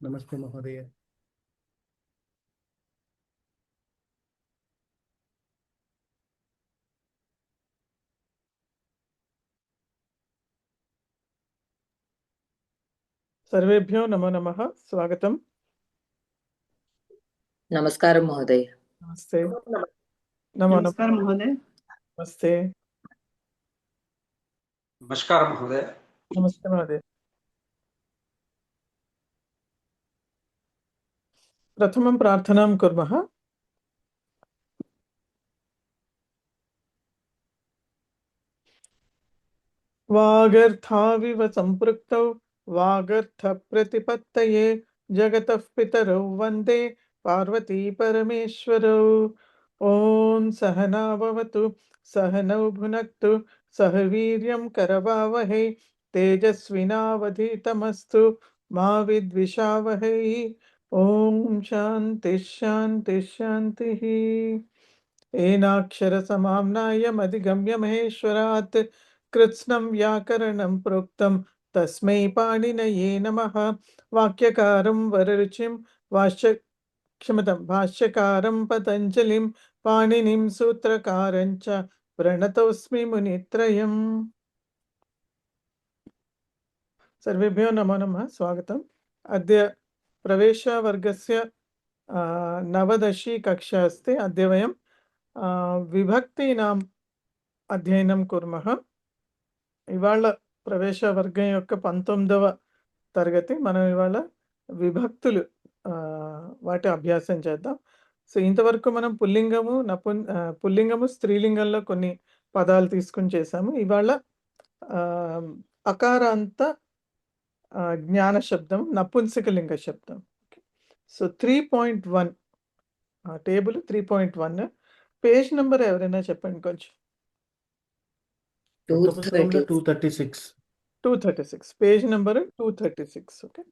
नमस्ते महोदय। सर्वेभ्यो नमो नमः। स्वागतम्। नमस्कार महोदय। नमस्ते। नमो नमस्कार महोदय। नमस्ते। नमस्कार महोदय। नमस्ते महोदय। प्रथमं प्रार्थनां कुर्मः। वागर्थाविव सम्पृक्तौ वागर्थप्रतिपत्तये जगतः पितरौ वन्दे पार्वती परमेश्वरौ। ॐ सहना भवतु सहनौ भुनक्तु सह वीर्यं करवावहै तेजस्विनावधीतमस्तु मा विद्विषावहै। ॐ शान्तिः शान्तिः शान्तिः। एनाक्षरसमाम्नायमधिगम्य महेश्वरात् कृत्स्नं व्याकरणं प्रोक्तं तस्मै पाणिनये नमः। वाक्यकारं वररुचिं भाष्यकारं पतञ्जलिं पाणिनिं सूत्रकारं च प्रणतोऽस्मि मुनित्रयम्। सर्वेभ्यो नमो नमः। स्वागतम्। अद्य प्रवेशवर्गस्य नवदशी कक्षा अस्ति। अद्य वयं विभक्तीनाम् అధ్యయనం కుర్మః. ఇవాళ ప్రవేశవర్గం యొక్క 19వ తరగతి. మనం ఇవాళ విభక్తులు వాటి అభ్యాసం చేద్దాం. సో ఇంతవరకు మనం పుల్లింగము స్త్రీలింగంలో కొన్ని పదాలు తీసుకుని చేసాము. ఇవాళ అకారాంత జ్ఞాన శబ్దం నపుంసకలింగ శబ్దం. సో 3.1 టేబుల్ 3.1 పేజ్ నెంబర్ ఎవరైనా చెప్పండి కొంచెం. 236 పేజ్ నెంబర్ 236. ఓకే.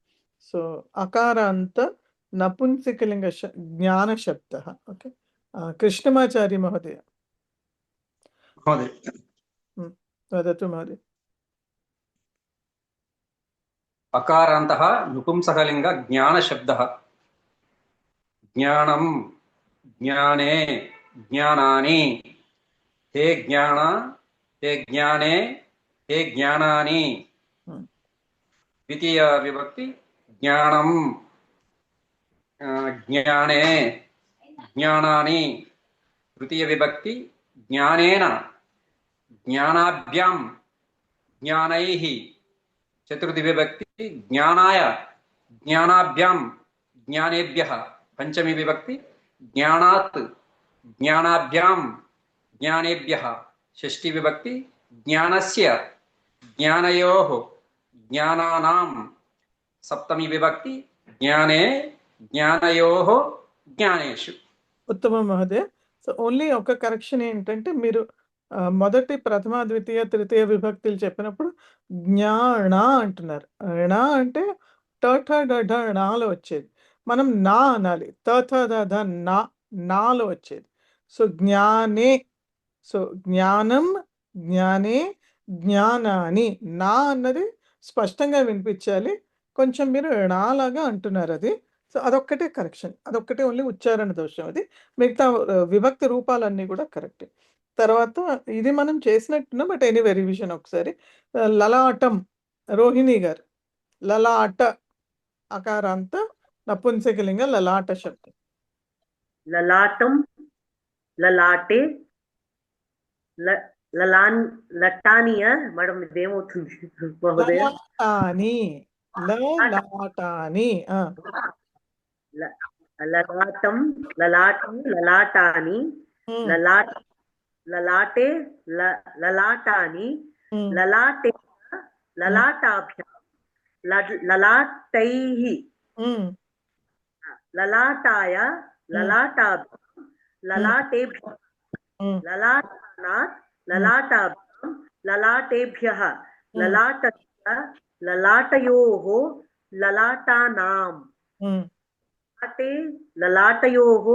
సో అకారాంత నపుంసకలింగ జ్ఞాన శబ్ద. ఓకే. కృష్ణమాచారి మహోదయ వదతు మహోదయ. अकारान्तः नपुंसकलिंग ज्ञान शब्दः। ज्ञानं ज्ञाने ज्ञानानि ते ज्ञान ते ज्ञाने ते ज्ञानानि। द्वितीय विभक्ति ज्ञानं ज्ञाने ज्ञानानि। तृतीय विभक्ति ज्ञानेन ज्ञानाभ्यां ज्ञानैः। चतुर्थी विभक्ति ज्ञानाय ज्ञानाभ्यां ज्ञानेभ्यः। पंचमी विभक्ति ज्ञानात् ज्ञानाभ्यां ज्ञानेभ्यः। षष्ठी विभक्ति ज्ञानस्य ज्ञानयोः ज्ञानानां। सप्तमी विभक्ति ज्ञाने ज्ञानयोः ज्ञानेषु. ఉత్తమం మహోదయ. సో ఓన్లీ ఒక కరెక్షన్ ఏంటంటే మీరు మొదటి ప్రథమ ద్వితీయ తృతీయ విభక్తులు చెప్పినప్పుడు జ్ఞాణ అంటున్నారు. ణ అంటే నాలో వచ్చేది. మనం నా అనాలి. నాలో వచ్చేది. సో జ్ఞానే. సో జ్ఞానం జ్ఞానే జ్ఞానాని. నా అన్నది స్పష్టంగా వినిపించాలి. కొంచెం మీరు నాలాగా అంటున్నారు అది. సో అదొక్కటే కరెక్షన్. అదొక్కటే ఓన్లీ ఉచ్చారణ దోషం. అది మిగతా విభక్తి రూపాలన్నీ కూడా కరెక్టే. తర్వాత ఇది మనం చేసినట్టున్నాం. బట్ ఎనీవే రివిజన్ ఒకసారి. లలాటం రోహిణి గారు. లలాట అకారాంత నపుంసకలింగ లలాట శబ్దం. ललाटम ललाटे లటానియా మేడం ఇదేమవుతుంది మహోదయ? లలాటాని లలాటం లలాటాని లలాటే లలాటాని లలాటే లలాటాభ్యాం లలాటైః లలాటాయ లలాటాభ్యాం లలాటేభ్యః లలాటానాత్ లలాటాభ్యాం లలాటేభ్యః లలాటస్య లలాటయోః లలాటానాం లలాటే లలాటయోః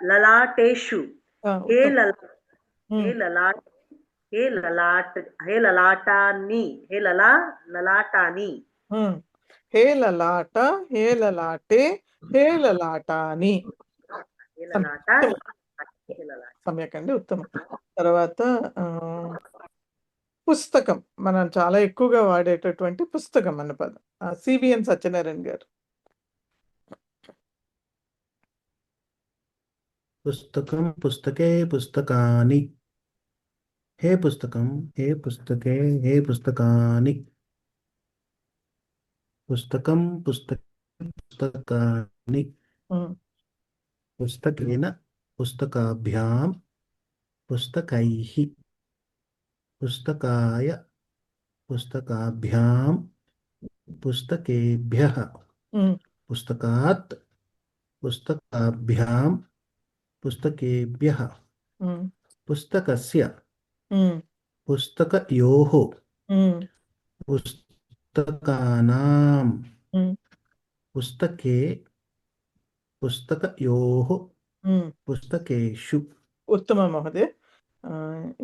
లలాటేషు. హే లలాటాని హే లలాటాని హే లలాట, హే లలాటే, హే లలాటాని. ఏలలాట ఏలలాట. సమ్యక్ అండి, ఉత్తమం. తర్వాత పుస్తకం, మనం చాలా ఎక్కువగా వాడేటటువంటి పుస్తకం అన్న పదం. సివిఎన్ సత్యనారాయణ గారు. పుస్తకం, పుస్తకే, పుస్తకాని. హే పుస్తకం, హే పుస్తకే, హే పుస్తకాని. పుస్తకం, పుస్తకాని. ఉమ్, పుస్తకేన, పుస్తకాభ్యాం, పుస్తకైః. పుస్తకాయ, పుస్తకాభ్యాం, పుస్తకేభ్యః. ఉమ్, పుస్తకాత్, పుస్తకాభ్యాం, పుస్తకేభ్యః. ఉమ్, పుస్తకస్య, ఉమ్, పుస్తకయోః, ఉమ్, పుస్తకానాం. ఉమ్, పుస్తకే, పుస్తకయోః, ఉమ్. పుస్తకేషు. ఉత్తమం మహోదయ.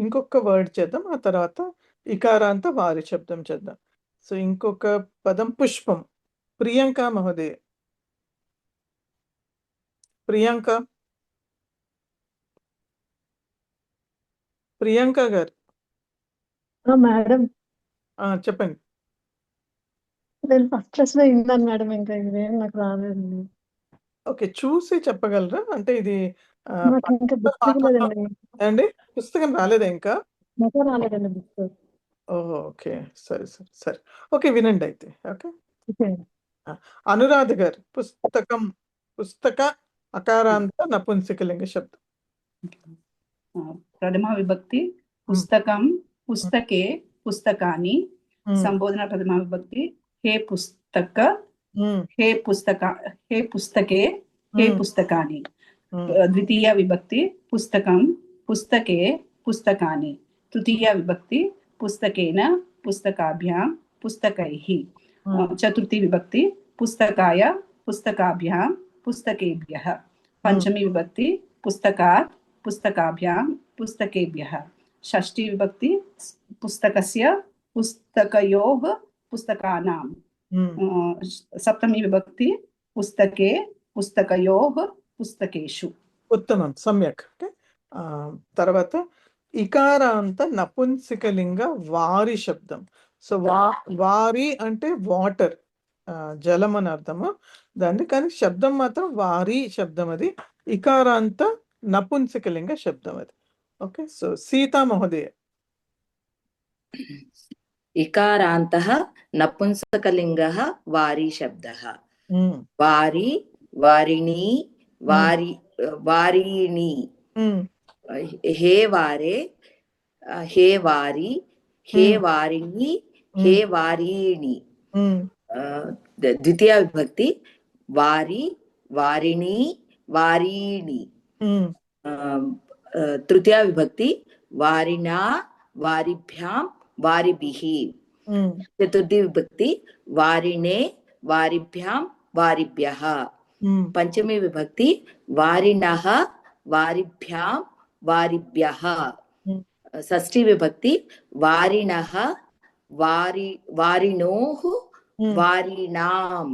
ఇంకొక వర్డ్ చేద్దాం, ఆ తర్వాత ఇకారాంత వారి శబ్దం చేద్దాం. సో ఇంకొక పదం పుష్పం. ప్రియాంక మహోదయ. ప్రియాంక, ప్రియాంక గారు. మేడం, చెప్పండి. నేను ఫస్ట్ క్లాస్ లో విన్నాను మేడం, ఇంకా ఇదేం నాకు రాలేదు. ఓకే, చూసి చెప్పగలరా? అంటే ఇది నాకు ఇంకా బుక్ ఇవ్వలేదండి. అండి, పుస్తకం రాలేదా ఇంకా? ఇంకా రాలేదండి బుక్. ఓహో, ఓకే, సరే సరే సరే. ఓకే, వినండి అయితే. ఓకే, అనురాధ గారు. పుస్తకం, పుస్తక అకారాంత నపుంసకలింగ శబ్దం. ప్రథమ విభక్తి పుస్తకం, పుస్తకే, పుస్తకాని. సంబోధన ప్రథమ విభక్తి హే పుస్తక, హే పుస్తక, హే పుస్తకే, హే పుస్తకాని. ద్వితీయ విభక్తి పుస్తకం, పుస్తకే, పుస్తకాని. తృతీయ విభక్తి పుస్తకేన, పుస్తకాభ్యాం, పుస్తకైః. చతుర్థి విభక్తి పుస్తకాయ, పుస్తకాభ్యాం, పుస్తకేభ్యః. పంచమి విభక్తి పుస్తకాత్, పుస్తకాభ్యాం, పుస్తకేభ్యః. షష్ఠి విభక్తి పుస్తకస్య, పుస్తకయోః, పుస్తకానాం. సప్తమి విభక్తి పుస్తకే, పుస్తకయోః, పుస్తకేషు. ఉత్తమం, సమ్యక్. ఓకే, తర్వాత ఇకారాంత నపుంసకలింగ వారి శబ్దం. సో వారి అంటే వాటర్, జలం అని అర్థము దాన్ని, కానీ శబ్దం మాత్రం వారి శబ్దం. అది ఇకారాంత నపుంసకలింగ శబ్దం అది. ఓకే, సో సీతా మహోదయ. ఇకారాంతః నపుంసకలింగः వారి శబ్దः. వారి, వారిణి, వారి, వారిణి. హే వారే, హే వారి, హే వారిణి, హే వారిణి. ద్వితీయ విభక్తి వారి, వారిణి, వారిణి. తృతీయ విభక్తి వారిణా, వారిభ్యాం, వారిభిః. చతుర్థి విభక్తి వారిణే, వారిభ్యాం, వారిభ్యః. పంచమి విభక్తి వారిణః, వారిభ్యాం, వారిభ్యః. షష్ఠి విభక్తి వారిణః, వారిణోః, వారిణాం.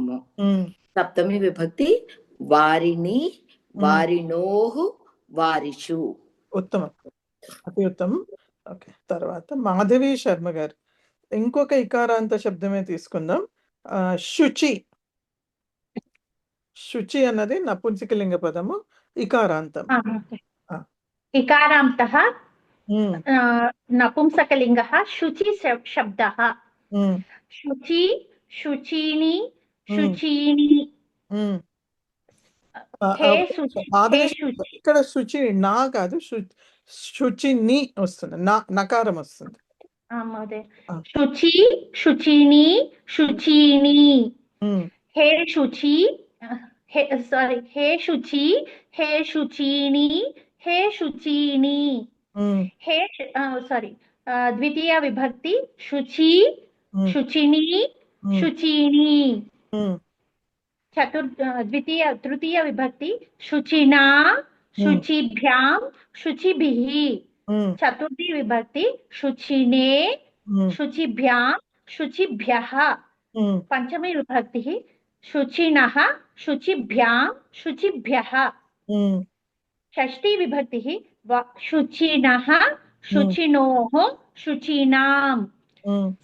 సప్తమి విభక్తి వారిణి, వారిణోః, వారిషు. ఉత్తమం, అతి ఉత్తమం. ఓకే, తర్వాత మాధవి శర్మ గారు. ఇంకొక ఇకారాంత శబ్దమే తీసుకుందాం. శుచి. శుచి అన్నది నపుంసకలింగ పదము, ఇకారాంతం. ఇకారాంతః నపుంసకలింగः శుచి శబ్దः. శుచి, శుచీని, శుచీని. ఇక్కడ శుచి నా కాదు, శుచిని వస్తుంది, నకారం వస్తుంది. శుచి, శుచిని, శుచీని. హే శుచి, సారీ, హే శుచి, హే శుచీని, హే శుచీని. హే సారీ, ద్వితీయ విభక్తి శుచి, శుచిని, శుచీని. తృతీయ విభక్తి శుచినా, శుచిభ్యాం, శుచిభిః. చతుర్థి విభక్తి శుచినే, శుచిభ్యాం, శుచిభ్యః. పంచమి విభక్తి శుచినః శుచిభ్యాం శుచిభ్యః షష్ఠీ విభక్తి శుచినః శుచినోః శుచీనాం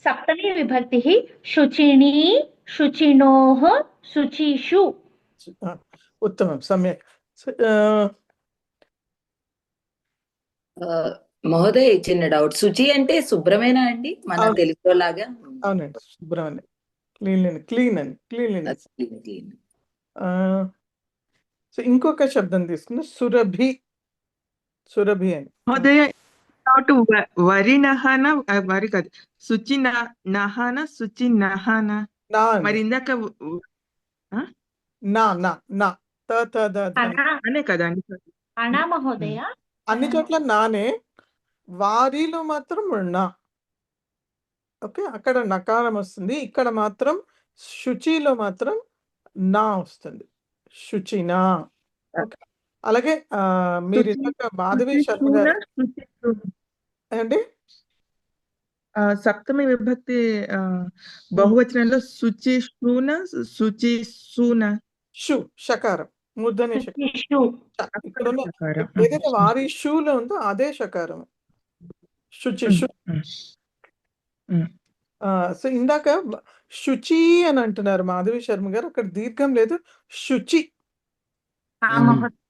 సప్తమి విభక్తి శుచినీ శుచినోః శుచిషు ఉత్తమం సమ్యక్ మహోదయ్ చిన్న డౌట్, శుచి అంటే శుభ్రమేనా అండి మన అవును. తెలుగులాగా? అవునండి శుభ్రమని క్లీన్లీనెస్. క్లీన్. సో ఇంకొక శబ్దం తీసుకున్న సురభి అని మహోదయ డౌట్ వరినహన వరి కాదు శుచి నహన శుచి నహన నా అండి. మరి ఇందాక నా నా నా త త ద ధ. అనే కదా అండి. అనా మహోదయ అన్ని చోట్ల నానే, వారిలో మాత్రం నా. ఓకే, అక్కడ నకారం వస్తుంది, ఇక్కడ మాత్రం శుచిలో మాత్రం నా వస్తుంది, శుచినా. ఓకే, అలాగే మీరు ఇందాక మాధవి శర్మ గారు అండి సప్తమి విభక్తి బహువచనంలో శుచి శూన శుచి సూన షు షకారం ముద్దని షకారం. శుచిషు ఇక్కడ ఉన్న శకారం. ఏదైతే వారి షూలో ఉందో అదే షకారం, శుచి షు. సో ఇందాక శుచి అని అంటున్నారు మాధవి శర్మ గారు, అక్కడ దీర్ఘం లేదు, శుచి.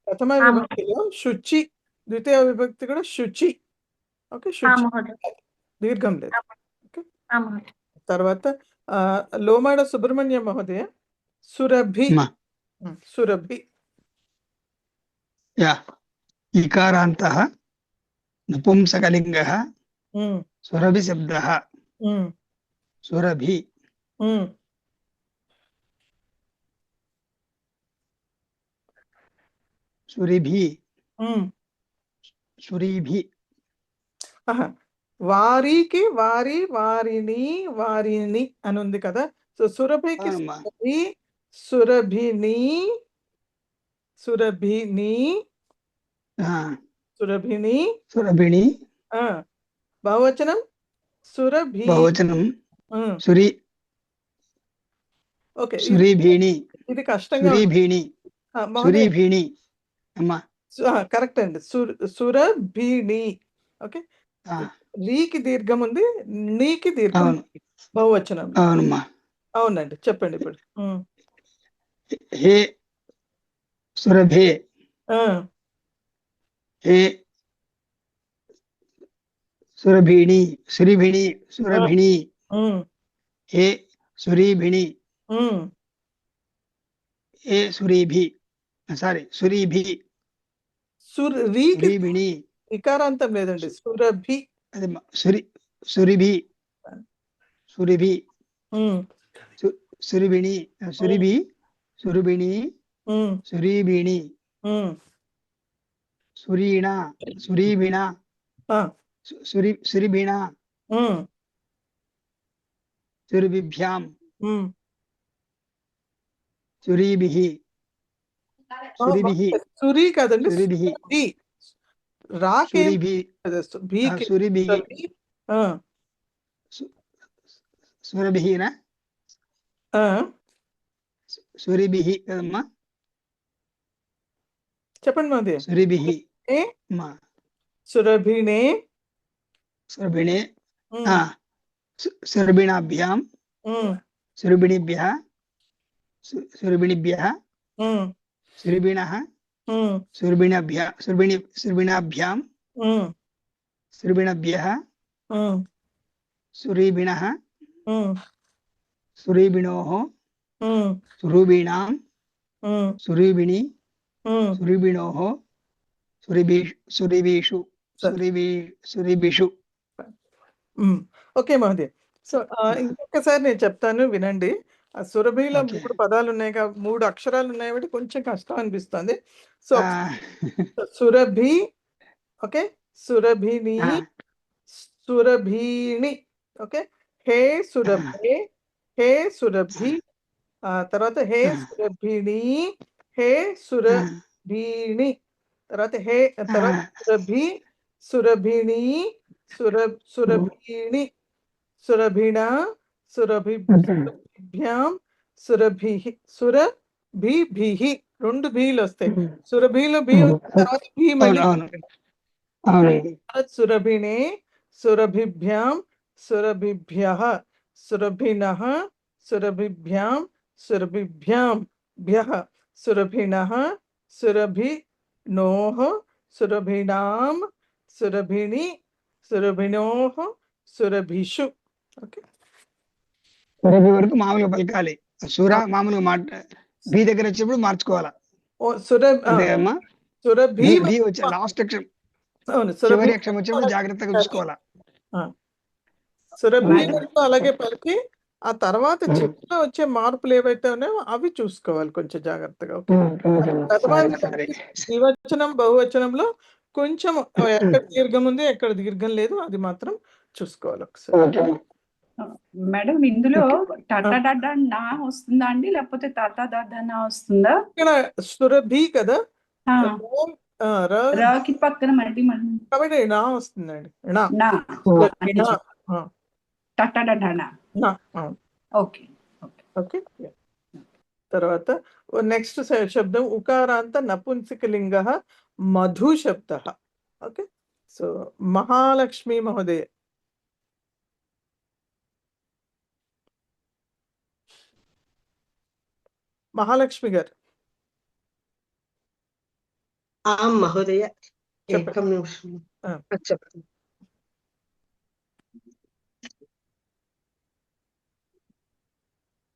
ప్రథమ విభక్తిలో శుచి, ద్వితీయ విభక్తి కూడా శుచి. ఓకే, శుచి దీర్ఘం లేదు. ఓకే, తర్వాత లోమాడ సుబ్రహ్మణ్యం మహోదయ సురభి. సురభి ఇకారాంతః నపుంసకలింగః సురభి శబ్దః సురభి. సురిభి సురీభి. వారికి వారి వారిని వారిని అని ఉంది కదా. సో సురభికి సురభి సురభిని సురభిని సురభిని సురభిణి. బహువచనం సురభి. బహువచనం సురి ఓకే, సురీభిణి. ఇది కష్టంగా సురీభిణి సురీభిణి అమ్మా. కరెక్ట్ అండి, సురభిణి. ఓకే, రీకి దీర్ఘం ఉంది, నీకి దీర్ఘం ఉంది బహువచనం. అవునమ్మా. అవునండి, చెప్పండి ఇప్పుడు. హే సురభే. హే సురభిణి సురిభిణి సురభిణి. హే సురీభిణి. హే సురీభి. సారీ సురీభి. సురీభిణి. ఇకారాంతం లేదండి, సురభి. అదే సురిభి సురిభి సురిభిణి సురిభి సురిభిణి సురీభిణి సురీణ సురీభిణ సురిభిణ సురిభిభ్యాం సురీభిః సురిభిః. సురి కాదండి, సురిభిః రాకే సురిభిః సురిభిః సురభిః సురిభిః కదమ్మా. చెప్పండి మాది. సురిభిః అమ్మా. సురభిణే సురభిణే సురభిణాభ్యాం సురభిణిభ్యః సురభిణిభ్యః సురభిణః సురభిణాభ్యాం సురభిణభ్యః సురీభిణః సురీభిణోః సురూభిణాం సురీభిణి సురీభిణోః సురీభిషు సురీభిషు. ఓకే మహోదయ. సో ఇంకొకసారి నేను చెప్తాను, వినండి. ఆ సురభిలో 3 పదాలు ఉన్నాయి, 3 అక్షరాలు ఉన్నాయి కాబట్టి కొంచెం కష్టం అనిపిస్తుంది. సో సురభి, ఓకే, సురభిని సురభిణి. ఓకే, హే సురభే హే సురభి. తర్వాత హే సురభిణి హే సురభిణి. తర్వాత సురభి సురభిణి సురభిణి సురభిణ సురభిభ్యాం సురభిః సురభిభిః రెండు భీలు వస్తాయి. సురభిలో భీ వచ్చిన తర్వాత భీ మళ్ళీ సురభిణే సురభిభ్యాం సురభిభ్యః సురభినః సురభిభ్యాం సురభిభ్యాం భ్యః సురభిణః సురభినోః సురభిణాం సురభిణి సురభినోః సురభిషు. ఓకే, సురభి వరకు మామూలుగా పలకాలి. సుర మామూలుగా మాట బి దగ్గర వచ్చేప్పుడు మార్చుకోవాలా. ఓ అంతేమ్మా. సురభి బి వచ్చే లాస్ట్ అక్షరం అవును చివరి సురభి అక్షరం వచ్చేప్పుడు జాగ్రత్తగా చూసుకోవాలా. సురభి వరకు అలాగే పలికి ఆ తర్వాత చివరిలో వచ్చే మార్పులు ఏవైతే ఉన్నాయో అవి చూసుకోవాలి కొంచెం జాగ్రత్తగా. ఓకే, ద్వివచనం బహువచనంలో కొంచెం ఎక్కడ దీర్ఘం ఉంది ఎక్కడ దీర్ఘం లేదు అది మాత్రం చూసుకోవాలి ఒకసారి. మేడం ఇందులో టటా నా వస్తుందా అండి, లేకపోతే నా వస్తుందా? ఇక్కడ సురభి కదా, రాకి పక్కన మళ్ళీ కాబట్టి నా వస్తుందండి. Okay okay. తర్వాత నెక్స్ట్ శబ్దం ఉకారాంత నపుంసకలింగ మధు శబ్ద. ఓకే, సో మహాలక్ష్మి మహోదయ. మహాలక్ష్మి గారు మహోదయ చెప్పండి. ఏకం నిమిషం చెప్తాను.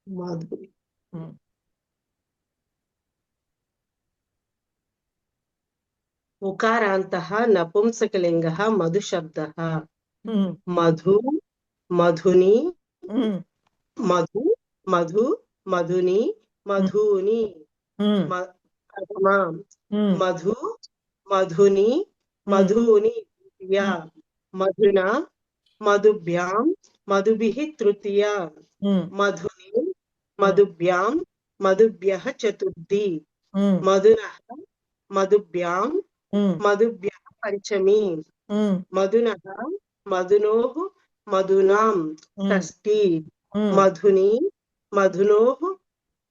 మాధురి ఉకారాంతః నపుంసకలింగః మధు శబ్దః. మధు మధుని మధు మధు మధుని మధుని మధు మధుని మధుని ద్వితీయ మధునా మధుభ్యాం మధుభిః తృతీయ మధుని మధుభ్యాం మధుభ్యః చతుర్థి మధునః మధుభ్యాం మధుభ్యః పంచమి మధునః మధునోః మధునాం షష్ఠి మధుని మధునోః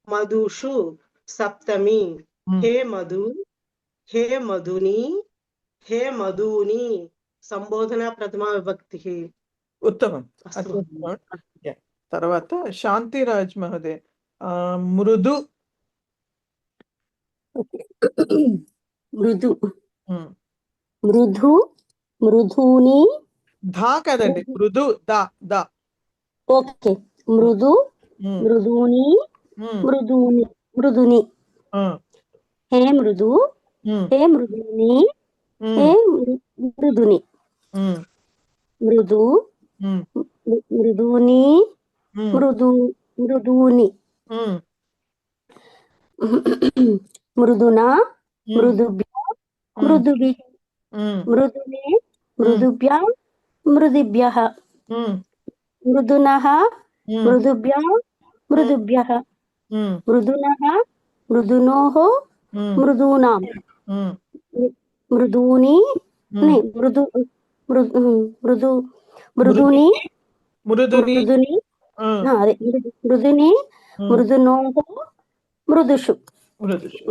మధుషు సప్తమి. హే మధు హే మధుని హే మధుని సంబోధన ప్రథమ విభక్తి. ఉత్తమం. తర్వాత శాంతిరాజ్ మహోదయ మృదు. మృదు మృదు మృదుని ధా కదండి, మృదు దా దా. ఓకే, మృదు మృదుని మృదుని మృదుని. హే మృదు హే మృదుని హే మృదుని మృదు మృదుని మృదు మృదుని మృదునా మృదుభ్యా మృదుభిః మృదునే మృదుభ్యాం మృదుభ్యః మృదునః మృదుభ్యాం మృదుభ్యః మృదునః మృదునోః మృదూనాం మృదూని మృదు మృదు మృదుని మృదుని అదే మృదుని మృదునోః మృదుషు.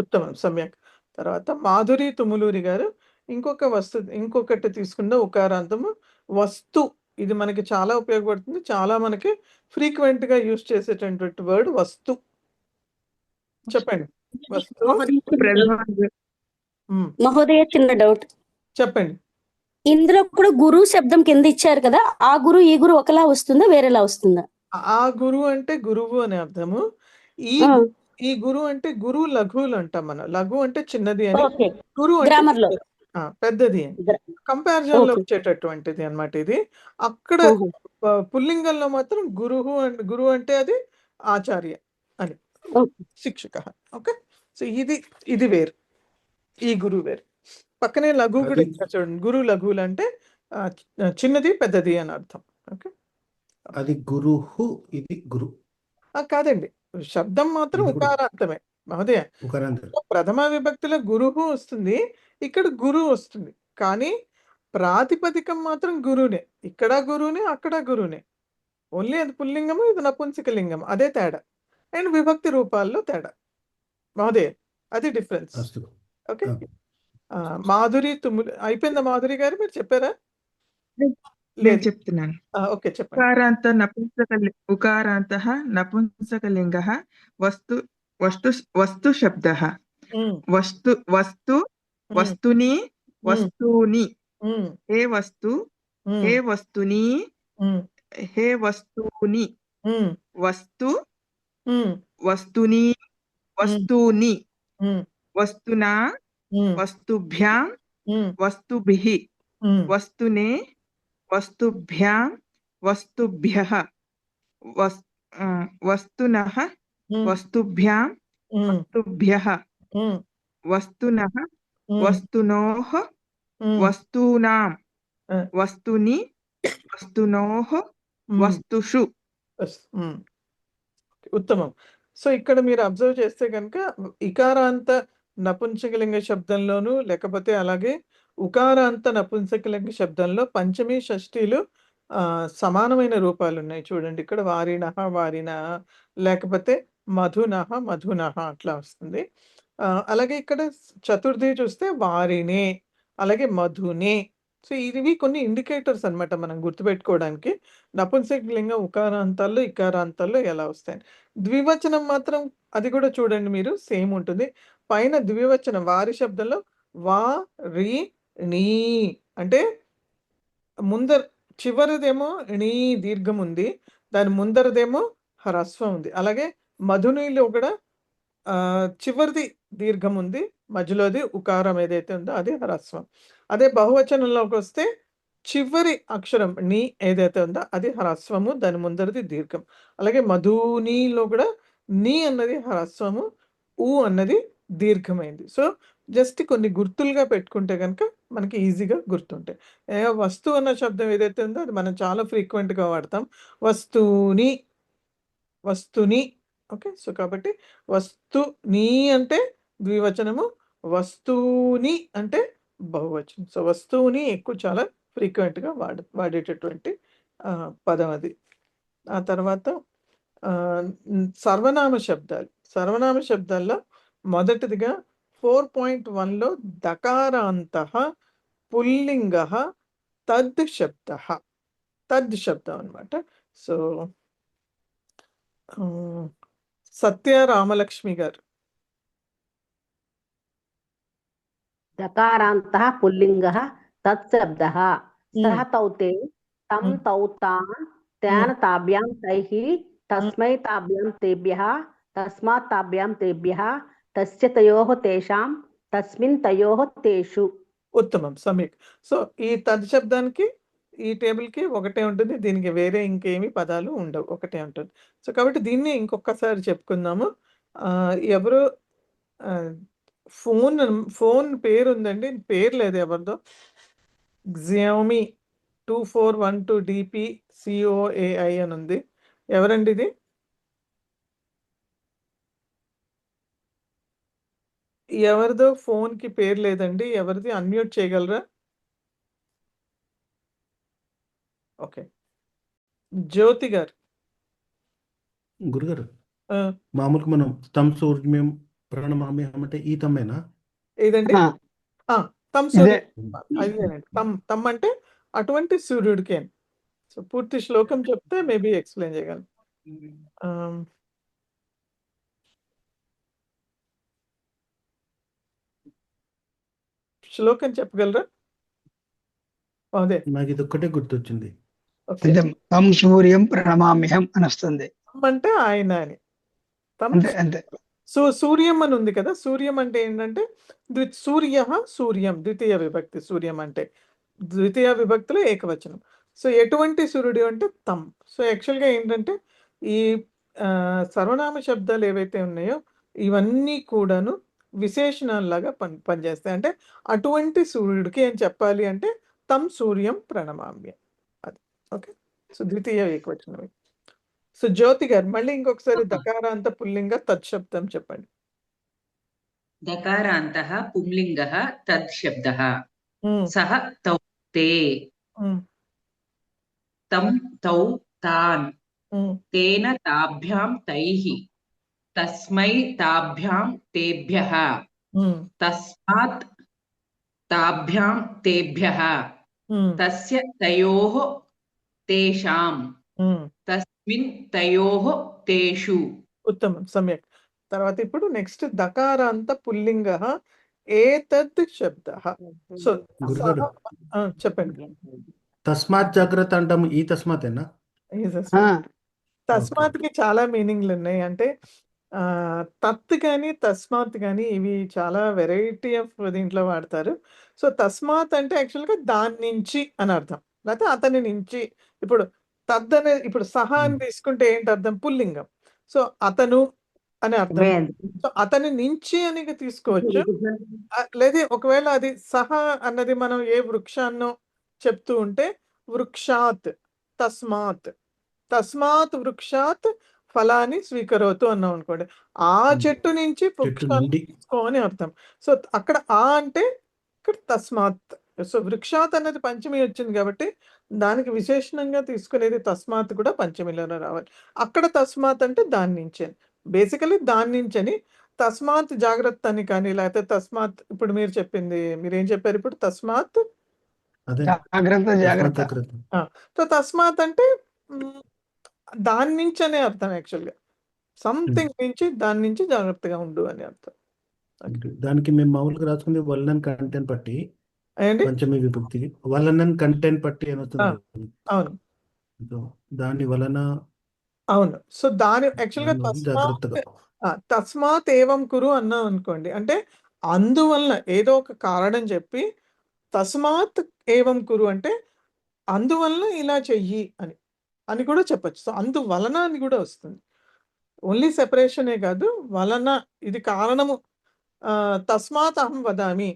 ఉత్తమం, సమ్యక్. తర్వాత మాధురి తుములూరి గారు ఇంకొకటి తీసుకున్న ఉకారాంతము వస్తు. ఇది మనకి చాలా ఉపయోగపడుతుంది, చాలా మనకి ఫ్రీక్వెంట్ గా యూజ్ చేసేటటువంటి వర్డ్ వస్తు. చెప్పండి. వస్తు. మహోదయ చిన్న డౌట్ చెప్పండి. ఇందులో కూడా గురు శబ్దం కింద ఇచ్చారు కదా, ఆ గురు ఈ గురు ఒకలా వస్తుందా వేరేలా వస్తుందా? ఆ గురు అంటే గురువు అనే అర్థము. ఈ గురు అంటే గురు లఘువులు అంటాం మనం. లఘు అంటే చిన్నది అని, గురు అంటే పెద్దది అని. కంపారిజన్ లో వచ్చేటటువంటిది అన్నమాట ఇది. అక్కడ పుల్లింగంలో మాత్రం గురు అంటే అది ఆచార్య అని, శిక్షక. ఓకే, సో ఇది వేరు, ఈ గురువు వేరు. పక్కనే లఘు కూడా ఇచ్చారు చూడండి. గురు లఘువులు అంటే చిన్నది పెద్దది అని అర్థం. ఓకే, అది గురుహు, ఇది గురు కాదండి, శబ్దం మాత్రం ఉకారాంతమే మహోదయ. ప్రథమ విభక్తిలో గురుహు వస్తుంది, ఇక్కడ గురువు వస్తుంది, కానీ ప్రాతిపదికం మాత్రం గురువునే. ఇక్కడ గురువునే, అక్కడ గురువునే. ఓన్లీ అది పుల్లింగము, ఇది నపుంసకలింగం, అదే తేడా. అండ్ విభక్తి రూపాల్లో తేడా మహోదయ, అది డిఫరెన్స్. అస్తు. ఓకే. మాధురి తుమ్ములు అయిపోయిందా? మాధురి గారు మీరు చెప్పారా? నేను లేదు. చెప్తున్నాను. ఓకే, చెప్పండి. ఉకారాంతః నపుంసకలింగः వస్తు వస్తు వస్తు శబ్దः వస్తు వస్తు వస్తుని వస్తూని హే వస్తు హే వస్తుని హే వస్తూని వస్తు వస్తుని వస్తూని వస్తునా వస్తుభ్యాం వస్తుభిః వస్తునే వస్తుభ్యాం వస్తుభ్యః వస్తునః వస్తుభ్యాం వస్తుభ్యః వస్తునః వస్తునోః వస్తూనాం వస్తుని వస్తునోః వస్తుషు. ఉత్తమం. సో ఇక్కడ మీరు అబ్జర్వ్ చేస్తే కనుక ఇకారాంత నపుంసకలింగ శబ్దంలోను, లేకపోతే అలాగే ఉకారాంత నపుంసకలింగ శబ్దంలో పంచమి షష్ఠీలు సమానమైన రూపాలు ఉన్నాయి. చూడండి, ఇక్కడ వారినః వారిన, లేకపోతే మధునః మధునః అట్లా వస్తుంది. అలాగే ఇక్కడ చతుర్థి చూస్తే వారినే, అలాగే మధునే. సో ఇవి కొన్ని ఇండికేటర్స్ అన్నమాట మనం గుర్తుపెట్టుకోవడానికి నపుంసకలింగం ఉకారాంతాల్లో ఇకారాంతాల్లో ఎలా వస్తాయి. ద్వివచనం మాత్రం అది కూడా చూడండి మీరు, సేమ్ ఉంటుంది. పైన ద్వివచనం వారి శబ్దంలో వా రి నీ అంటే ముందర చివరిదేమో నీ దీర్ఘం ఉంది, దాని ముందరదేమో హ్రస్వం ఉంది. అలాగే మధునిలో కూడా చివరిది దీర్ఘం ఉంది, మధ్యలోది ఉకారం ఏదైతే ఉందో అది హ్రస్వం. అదే బహువచనంలోకి వస్తే చివరి అక్షరం నీ ఏదైతే ఉందో అది హ్రస్వము, దాని ముందరిది దీర్ఘం. అలాగే మధునీలో కూడా నీ అన్నది హ్రస్వము, ఊ అన్నది దీర్ఘమైంది. సో జస్ట్ కొన్ని గుర్తులుగా పెట్టుకుంటే కనుక మనకి ఈజీగా గుర్తుంటాయి. వస్తువు అన్న శబ్దం ఏదైతే ఉందో అది మనం చాలా ఫ్రీక్వెంట్గా వాడతాం. వస్తువుని, వస్తుని. ఓకే. సో కాబట్టి వస్తుని అంటే ద్వివచనము, వస్తువుని అంటే బహువచనం. సో వస్తువుని ఎక్కువ చాలా ఫ్రీక్వెంట్గా వాడేటటువంటి పదం అది. ఆ తర్వాత సర్వనామ శబ్దాలు. సర్వనామ శబ్దాల్లో మొదటిదిగా 4.1లో దకారాంతః పుల్లింగః తద్ శబ్దః, తద్ శబ్దం అన్నమాట. సో సత్య రామలక్ష్మి గారు. దకారాంతః పుల్లింగః తత్శబ్దః సహ తౌతే తం తౌ తాన్ తేన తాభ్యాం తైః తస్మై తాభ్యాం తేభ్యః తస్మాత్ తాభ్యాం తేభ్యః తస్య తయోః తేషాం తస్మిన్ తయోః తేషు. ఉత్తమం, సమ్యక్. సో ఈ తద్ శబ్దానికి ఈ టేబుల్కి ఒకటే ఉంటుంది, దీనికి వేరే ఇంకేమి పదాలు ఉండవు, ఒకటే ఉంటుంది. సో కాబట్టి దీన్ని ఇంకొకసారి చెప్పుకుందాము. ఎవరు ఫోన్ పేరు ఉందండి, పేరు లేదు ఎవరిదో. Xiaomi 2412 DP COAI అని ఉంది. ఎవరండి ఇది? ఎవరిదో ఫోన్కి పేరు లేదండి, ఎవరిది అన్మ్యూట్ చేయగలరా? ఓకే. జ్యోతి గారు. గురుగారు, మామూలుగా మనం తం సూర్యం ప్రణమామ్యం అంటే ఈ తమ్మేనా? ఏదండి? తమ్ సూర్యుడు, అదేనండి. తమ్ అంటే అటువంటి సూర్యుడికి. సో పూర్తి శ్లోకం చెప్తే మేబీ ఎక్స్ప్లెయిన్ చేయగలను. శ్లోకం చెప్పగలరా? అదే నాకు ఇది ఒక్కటే గుర్తొచ్చింది. తం సూర్యం ప్రణమామ్యహం అని వస్తుంది. అంటే ఆయన అని. అంతే. సో సూర్యం అని ఉంది కదా, సూర్యం అంటే ఏంటంటే సూర్య సూర్యం ద్వితీయ విభక్తి. సూర్యం అంటే ద్వితీయ విభక్తిలో ఏకవచనం. సో ఎటువంటి సూర్యుడు అంటే తమ్. సో యాక్చువల్గా ఏంటంటే ఈ సర్వనామ శబ్దాలు ఏవైతే ఉన్నాయో ఇవన్నీ కూడాను విశేషణాల్లాగా పనిచేస్తాయి. అంటే అటువంటి సూర్యుడికి ఏం చెప్పాలి అంటే తమ్ సూర్యం ప్రణమామ్య, అది. ఓకే. సో ద్వితీయ ఏకవచనం. సో జ్యోతి గారు మళ్ళీ ఇంకొకసారి దకారాంత పుల్లింగ తత్శబ్దం చెప్పండి. దకారాంతః పుంలింగః తద్ శబ్దః సహ తౌ తే తం తౌ తాన్ ఉమ్, తేన తాభ్యాం తైః తస్మై తాభ్యాం తేభ్యః ఉమ్, తస్మాత్ తాభ్యాం తేభ్యః ఉమ్, తస్య తయోః తేషాం ఉమ్. తస్మిన్ తయోః తేషు. ఉత్తమం, సమ్యక్. తర్వాత ఇప్పుడు నెక్స్ట్ దకారాంత పుల్లింగ ఏతద్ శబ్ద. సో గురుగారు చెప్పండి. తస్మాత్ జాగ్రత్త అంటాము, ఈ తస్మాతేనా? Jesus. ఆ, తస్మాత్కి చాలా మీనింగ్లు ఉన్నాయి. అంటే తత్ కానీ తస్మాత్ కానీ ఇవి చాలా వెరైటీ ఆఫ్ దీంట్లో వాడతారు. సో తస్మాత్ అంటే యాక్చువల్గా దాని నుంచి అని అర్థం, లేకపోతే అతని నుంచి. ఇప్పుడు తద్ అనే, ఇప్పుడు సహా అని తీసుకుంటే ఏంటి అర్థం? పుల్లింగం. సో అతను అని అర్థం. సో అతని నుంచి అని తీసుకోవచ్చు. లేదా ఒకవేళ అది సహా అన్నది మనం ఏ వృక్షాన్నో చెప్తూ ఉంటే వృక్షాత్ తస్మాత్, తస్మాత్ వృక్షాత్ ఫలాన్ని స్వీకరోతు అన్నాం అనుకోండి, ఆ చెట్టు నుంచి వృక్షాన్ని తీసుకో అని అర్థం. సో అక్కడ ఆ అంటే ఇక్కడ తస్మాత్. సో వృక్షాత్ అనేది పంచమి వచ్చింది కాబట్టి దానికి విశేషణంగా తీసుకునేది తస్మాత్ కూడా పంచమిలోనే రావాలి. అక్కడ తస్మాత్ అంటే దాని నుంచి అని, బేసికలీ దాని నుంచి అని. తస్మాత్ జాగ్రత్త అని కానీ, లేకపోతే తస్మాత్ ఇప్పుడు మీరు చెప్పింది, మీరేం చెప్పారు ఇప్పుడు? తస్మాత్ జాగ్రత్త జాగ్రత్త. సో తస్మాత్ అంటే దాని నుంచి అనే అర్థం. యాక్చువల్గా సంథింగ్ నుంచి, దాని నుంచి జాగ్రత్తగా ఉండు అని అర్థం. దానికి మేము మామూలుగా రాసుకుంది వలనన్ కంటెంట్ పట్టి, ఏంటి? పంచమి విభక్తి వలనన్ కంటెంట్ పట్టి అని వస్తుంది. అవును, దాని వలన అవును. సో దాని యాక్చువల్గా జాగ్రత్తగా తస్మాత్ ఏవం కురు అన్నాం అనుకోండి, అంటే అందువలన ఏదో ఒక కారణం చెప్పి తస్మాత్ ఏవం కురు అంటే అందువలన ఇలా చెయ్యి అని అని కూడా చెప్పచ్చు. సో అందువలన అని కూడా వస్తుంది. ఓన్లీ సెపరేషనే కాదు, వలన ఇది కారణము. తస్మాత్ అహం వదామి,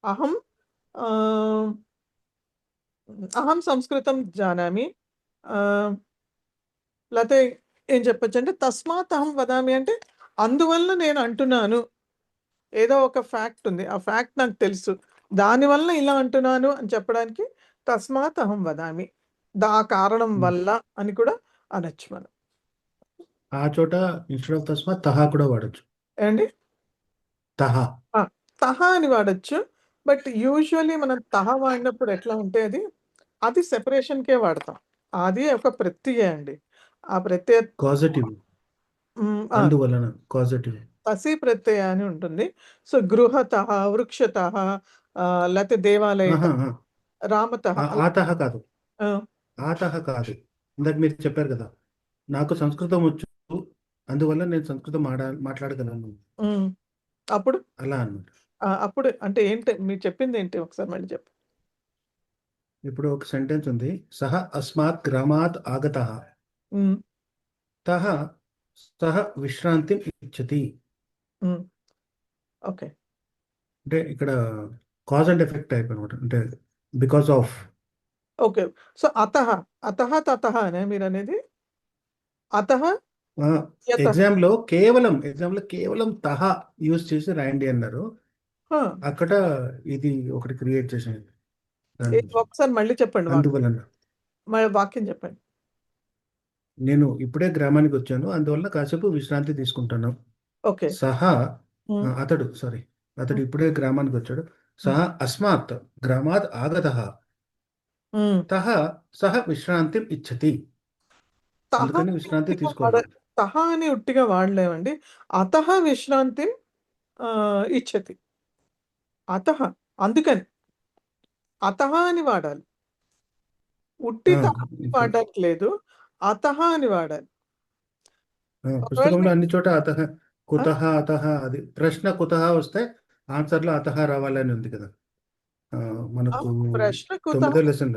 అహం అహం సంస్కృతం జానామి. లేకపోతే ఏం చెప్పచ్చు అంటే తస్మాత్ అహం వదామి అంటే అందువలన నేను అంటున్నాను. ఏదో ఒక ఫ్యాక్ట్ ఉంది, ఆ ఫ్యాక్ట్ నాకు తెలుసు, దానివల్ల ఇలా అంటున్నాను అని చెప్పడానికి తస్మాత్ అహం వదామి, ఆ కారణం వల్ల అని కూడా అనొచ్చు మనం. ఆ చోట ఇన్స్టెడ్ ఆఫ్ తస్మాత్ తహా కూడా వాడచ్చు. ఏండి? తహా తహా అని వాడచ్చు. బట్ యూజువల్లీ మనం తహా వాడినప్పుడు ఎట్లా ఉంటే అది సెపరేషన్కే వాడతాం. అది ఒక ప్రత్యయ అండి. ఆ ప్రత్యయ కాజిటివ్, అందువలన కాజిటివ్ తసి ప్రత్యయ అని ఉంటుంది. సో గృహత, వృక్షత, లేకపోతే దేవాలయ, రామత. ఆతహ కాదు, ఆతహ కాదు. ఇందాక మీరు చెప్పారు కదా, నాకు సంస్కృతం వచ్చు అందువల్ల నేను సంస్కృతం మాట్లాడగలను, అప్పుడు అలా అన్నమాట. అప్పుడు అంటే ఏంటి మీరు చెప్పింది ఏంటి? ఒకసారి మళ్ళీ చెప్పు. ఇప్పుడు ఒక సెంటెన్స్ ఉంది, సహ అస్మాత్ గ్రామాత్ ఆగతః తహ సహ విశ్రాంతి ఇచ్చతి. ఓకే, అంటే ఇక్కడ కాజ్ అండ్ ఎఫెక్ట్ టైప్ అనమాట, అంటే బికాస్ ఆఫ్. ఓకే. సో అతహ, అతహ తతహ అనే మీరు అనేది? అతహ ఎగ్జామ్ లో కేవలం తహ యూజ్ చేసి రాయండి అన్నారు. అక్కడ ఇది ఒకటి క్రియేట్ చేసింది. ఒకసారి మళ్ళీ చెప్పండి, అందువలన వాక్యం చెప్పండి. నేను ఇప్పుడే గ్రామానికి వచ్చాను, అందువల్ల కాసేపు విశ్రాంతి తీసుకుంటాను. ఓకే. సహా అతడు ఇప్పుడే గ్రామానికి వచ్చాడు. సహ అస్మాత్ గ్రామాత్ ఆగతః తహ సహ విశ్రాంతి ఇచ్చతి. అందుకని విశ్రాంతి తీసుకోవాలి. తహ అని ఉట్టిగా వాడలేమండి. అతహ విశ్రాంతి ఇచ్చతి. అతహ, అందుకని అతహ అని వాడాలి. ఉట్టి వాడడానికి లేదు, అతహ అని వాడాలి. పుస్తకంలో అన్ని చోట అతహ, కుతహ, అతహ, అది ప్రశ్న కుతహ వస్తే ఆన్సర్ లో అతహ రావాలని ఉంది కదా మనకు. ప్రశ్న తొమ్మిదో లెసన్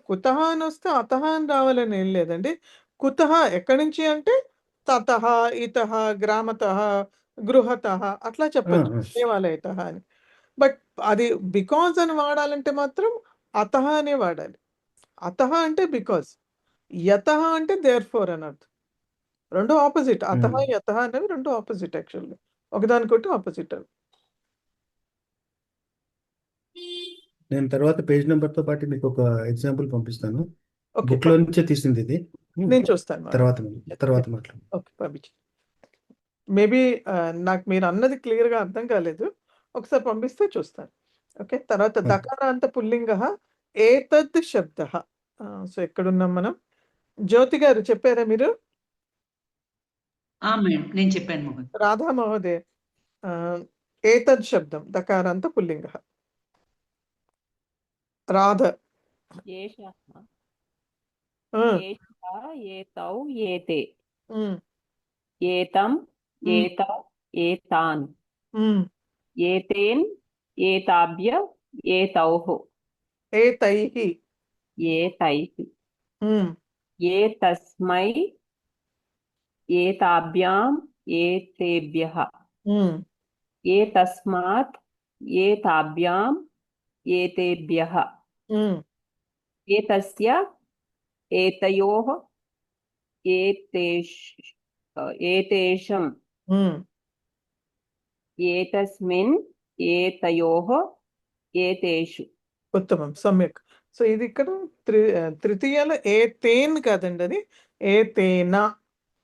కుతహ అని వస్తే అతహ అని రావాలని ఏం లేదండి. కుతహ ఎక్కడి నుంచి అంటే తతహ, ఇతహ, గ్రామతః, గృహతః అట్లా చెప్పచ్చు, దేవాలయతః అని. బట్ అది బికాజ్ అని వాడాలంటే మాత్రం అతహ అనే వాడాలి. అతహ అంటే బికాజ్, యతహ అంటే దేర్ ఫోర్ అని అర్థం. రెండు ఆపోజిట్. అతహ యతహ అనేవి రెండు ఆపోజిట్ యాక్చువల్గా, ఒకదానికొట్టి ఆపోజిట్ అవి. నేను తర్వాత పేజ్ నెంబర్ తో పాటు మీకు ఒక ఎగ్జాంపుల్ పంపిస్తాను. ఓకే బుక్ లో నుంచే తీసింది ఇది. నేను చూస్తాను తర్వాత మాట్లాడు. ఓకే పంపించు. మేబీ నాకు మీరు అన్నది క్లియర్గా అర్థం కాలేదు, ఒకసారి పంపిస్తే చూస్తాను. ఓకే తర్వాత ఓకే. దకారాంత పుల్లింగ ఏతద్ శబ్ద. సో ఎక్కడున్నాం మనం? జ్యోతి గారు చెప్పారా మీరు? మేడం నేను చెప్పాను మహోదయ. రాధా మహోదయ ఏతద్ శబ్దం దకారాంత పుల్లింగ. రాధ. ఏషః ఆ, ఏషః ఏతౌ ఏతే ఉమ్, ఏతం ఉమ్, ఏతౌ ఏతాన్ ఉమ్. ఏతేన్ ఏతాభ్య ఏతౌః ఏతైహి. ఏతైః ఉమ్, ఏతస్మై ఏతాభ్యాం ఏతేభ్యః ఉమ్. ఏతస్మాత్ ఏతాభ్యాం ఏతేభ్యః ఉమ్. ఏతస్య ఏతయోః ఏతేషం ఉమ్. ఏతస్మిన్ ఏతయోః ఏతేషు. ఉత్తమం, సమ్యక్. సో ఇది ఇక్కడ తృతీయాలో ఏతేన్ కాదండి, అది ఏతేనా.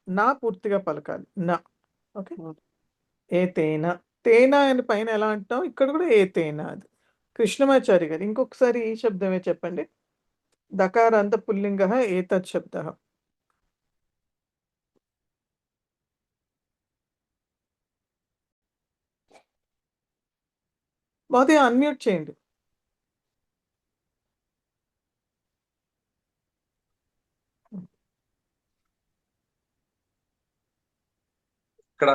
నా పూర్తిగా పలకాలి, నా. ఓకే ఏతేనా. తేనా అని పైన ఎలా అంటాం, ఇక్కడ కూడా ఏతేనా. అది కృష్ణమాచారి గారు ఇంకొకసారి ఈ శబ్దమే చెప్పండి. దకారాంత పుల్లింగ ఏతత్ శబ్ద. మహోదయ అన్మ్యూట్ చేయండి. ఇక్కడ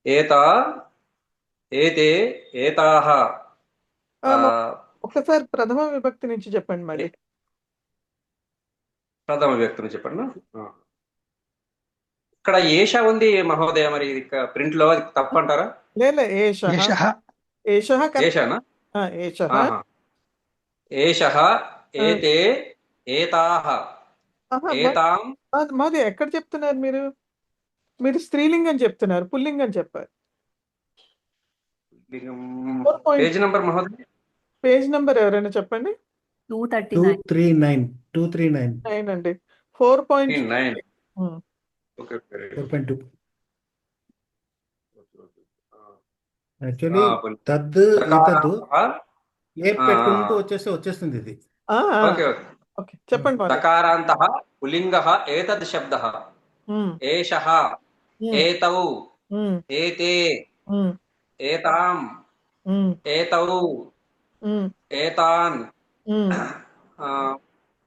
ఏత ఏతే ఏతాహ. ఒకసారి ప్రథమ విభక్తి నుంచి చెప్పండి మళ్ళీ. ప్రథమ వ్యక్తిని చెప్పండి. ఇక్కడ ఏష ఉంది మహోదయ, మరి ఇది ప్రింట్ లో తప్పంటారా? లేదు, ఏషః. ఏషః. ఏషః ఏషనా? ఏషః. ఏషః ఏతే ఏతాహ ఏతాం. మాది ఎక్కడ చెప్తున్నారు మీరు? మీరు స్త్రీలింగం చెప్తున్నారు, పుల్లింగం చెప్పారు. పేజ్ నంబర్ మహోదయ. పేజ్ నంబర్ ఎవరైనా చెప్పండి. 239. 9 అండి. 4.9. ఓకే 4.2. యాక్చువల్లీ తద్ ఏతద్ ఏ పెట్టుకుంటూ వచ్చేస్తుంది ఇది. ఓకే ఓకే చెప్పండి. దకారాంతః పుల్లింగః ఏతద్ శబ్దః. ఏషః ఏతౌ ఏతే ఏతాం ఏతౌ ఏతాన్.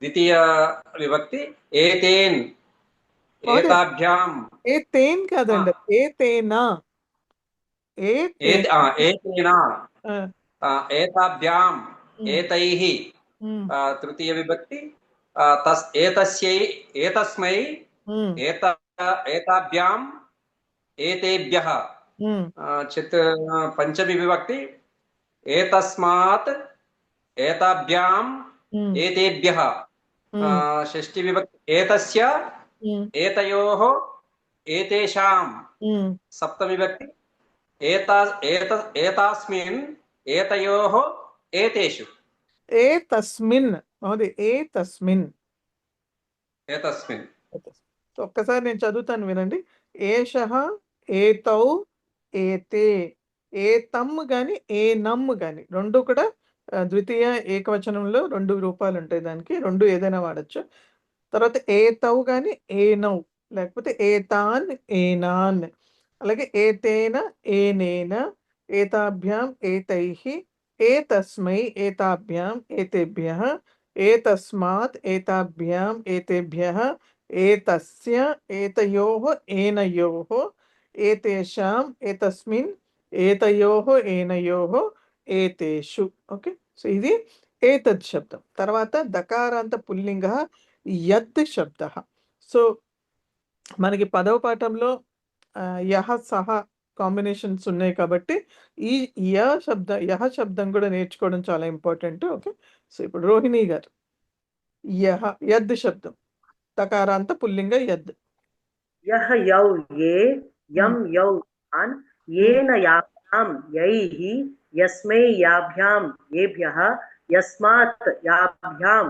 ద్వితీయ విభక్తి ఏతేన్ ఏతాభ్యాం. ఏతేన్ కాదండి, ఏతేనా. ఏతేనా ఏతాభ్యాం ఏతైః. తృతీయ విభక్తి ఏతస్యై ఏతస్మై ఏతాభ్యాం ఏతేభ్యః. పంచమి విభక్తి ఏతస్మాత్ ఏతాభ్యాం ఏతేభ్యః. షష్ఠి విభక్తి ఏతస్య ఏతయోః ఏతేషాం. సప్తమి విభక్తి ఏతాస్మిన్ ఏతయోః ఏతేషు. ఏతస్మిన్. అవును, ఏతస్మిన్. ఏతస్మిన్. ఒక్కసారి నేను చదువుతాను వినండి. ఏషః ఏతౌ ఏతే. ఏతం గాని ఏనమ్ గాని రెండు కూడా ద్వితీయ ఏకవచనంలో రెండు రూపాలు ఉంటాయి, దానికి రెండు ఏదైనా వాడచ్చు. తర్వాత ఏతౌ గాని ఏనౌ, లేకపోతే ఏతాన్ ఏనాన్. అలాగే ఏతేన ఏనేన ఏతాభ్యాం ఏతైః ఏతస్మై ఏతాభ్యాం ఏతేభ్యః ఏతస్మాత్ ఏతాభ్యాం ఏతేభ్యః ఏతస్య ఏతయోః ఏనయోః ఏతేషాం ఏతస్మిన్ ఏతయోః ఏనయోః ఏతేషు. ఓకే సో ఇది ఏతద్ శబ్దం. తర్వాత దకారాంత పుల్లింగ యద్ శబ్ద. సో మనకి పదవ పాఠంలో యహ సహ కాంబినేషన్స్ ఉన్నాయి కాబట్టి ఈ యహ శబ్దం కూడా నేర్చుకోవడం చాలా ఇంపార్టెంట్. ఓకే సో ఇప్పుడు రోహిణి గారు యద్ శబ్దం తకారాంత పుల్లింగ యద్. యహ యౌ ఏ యం యౌ యాన్ ఏన యాభ్యాం యైః యస్మై యాభ్యాం ఏభ్యః यस्मात् याभ्यां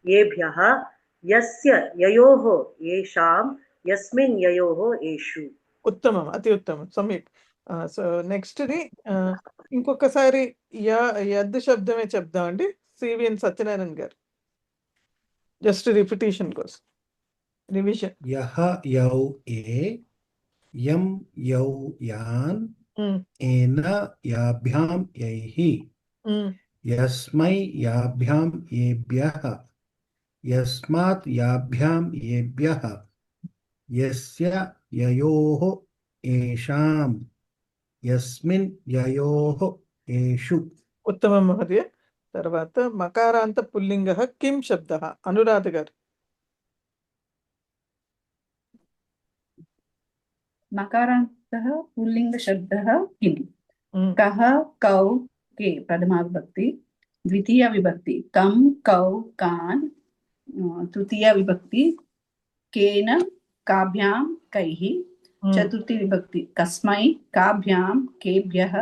येभ्यः यस्य ययोः येषां यस्मिन् ययोः येषु. ఉత్తమం, అతి ఉత్తమం, సమ్యక్. సో నెక్స్ట్ ది ఇంకొకసారి యద్ శబ్దమే చెప్దామండి. సివిఎన్ సత్యనారాయణ గారు, జస్ట్ రిపిటేషన్ కోసం రివిజన్. యహ యౌ ఏ యం యౌ యాన్ ఏన యాభ్యాం యైః యస్మై యాభ్యాం ఏభ్యః యస్మాత్ యాభ్యాం ఏభ్యః యస్య యయోః ఏషాం యస్మిన్ యయోః ఏషు. ఉత్తమం మహోదయ. తర్వాత మకారాంత పుల్లింగ కిం శబ్ద? అనురాధ గారు. मकारान्तः पुल्लिङ्गशब्दः किं? कः, कौ, के प्रथमा विभक्ति, द्वितीया विभक्ति कं, कौ, कान्, तृतीया विभक्ति केन, काभ्यां, कैः, चतुर्थी विभक्ति कस्मै, काभ्यां, केभ्यः,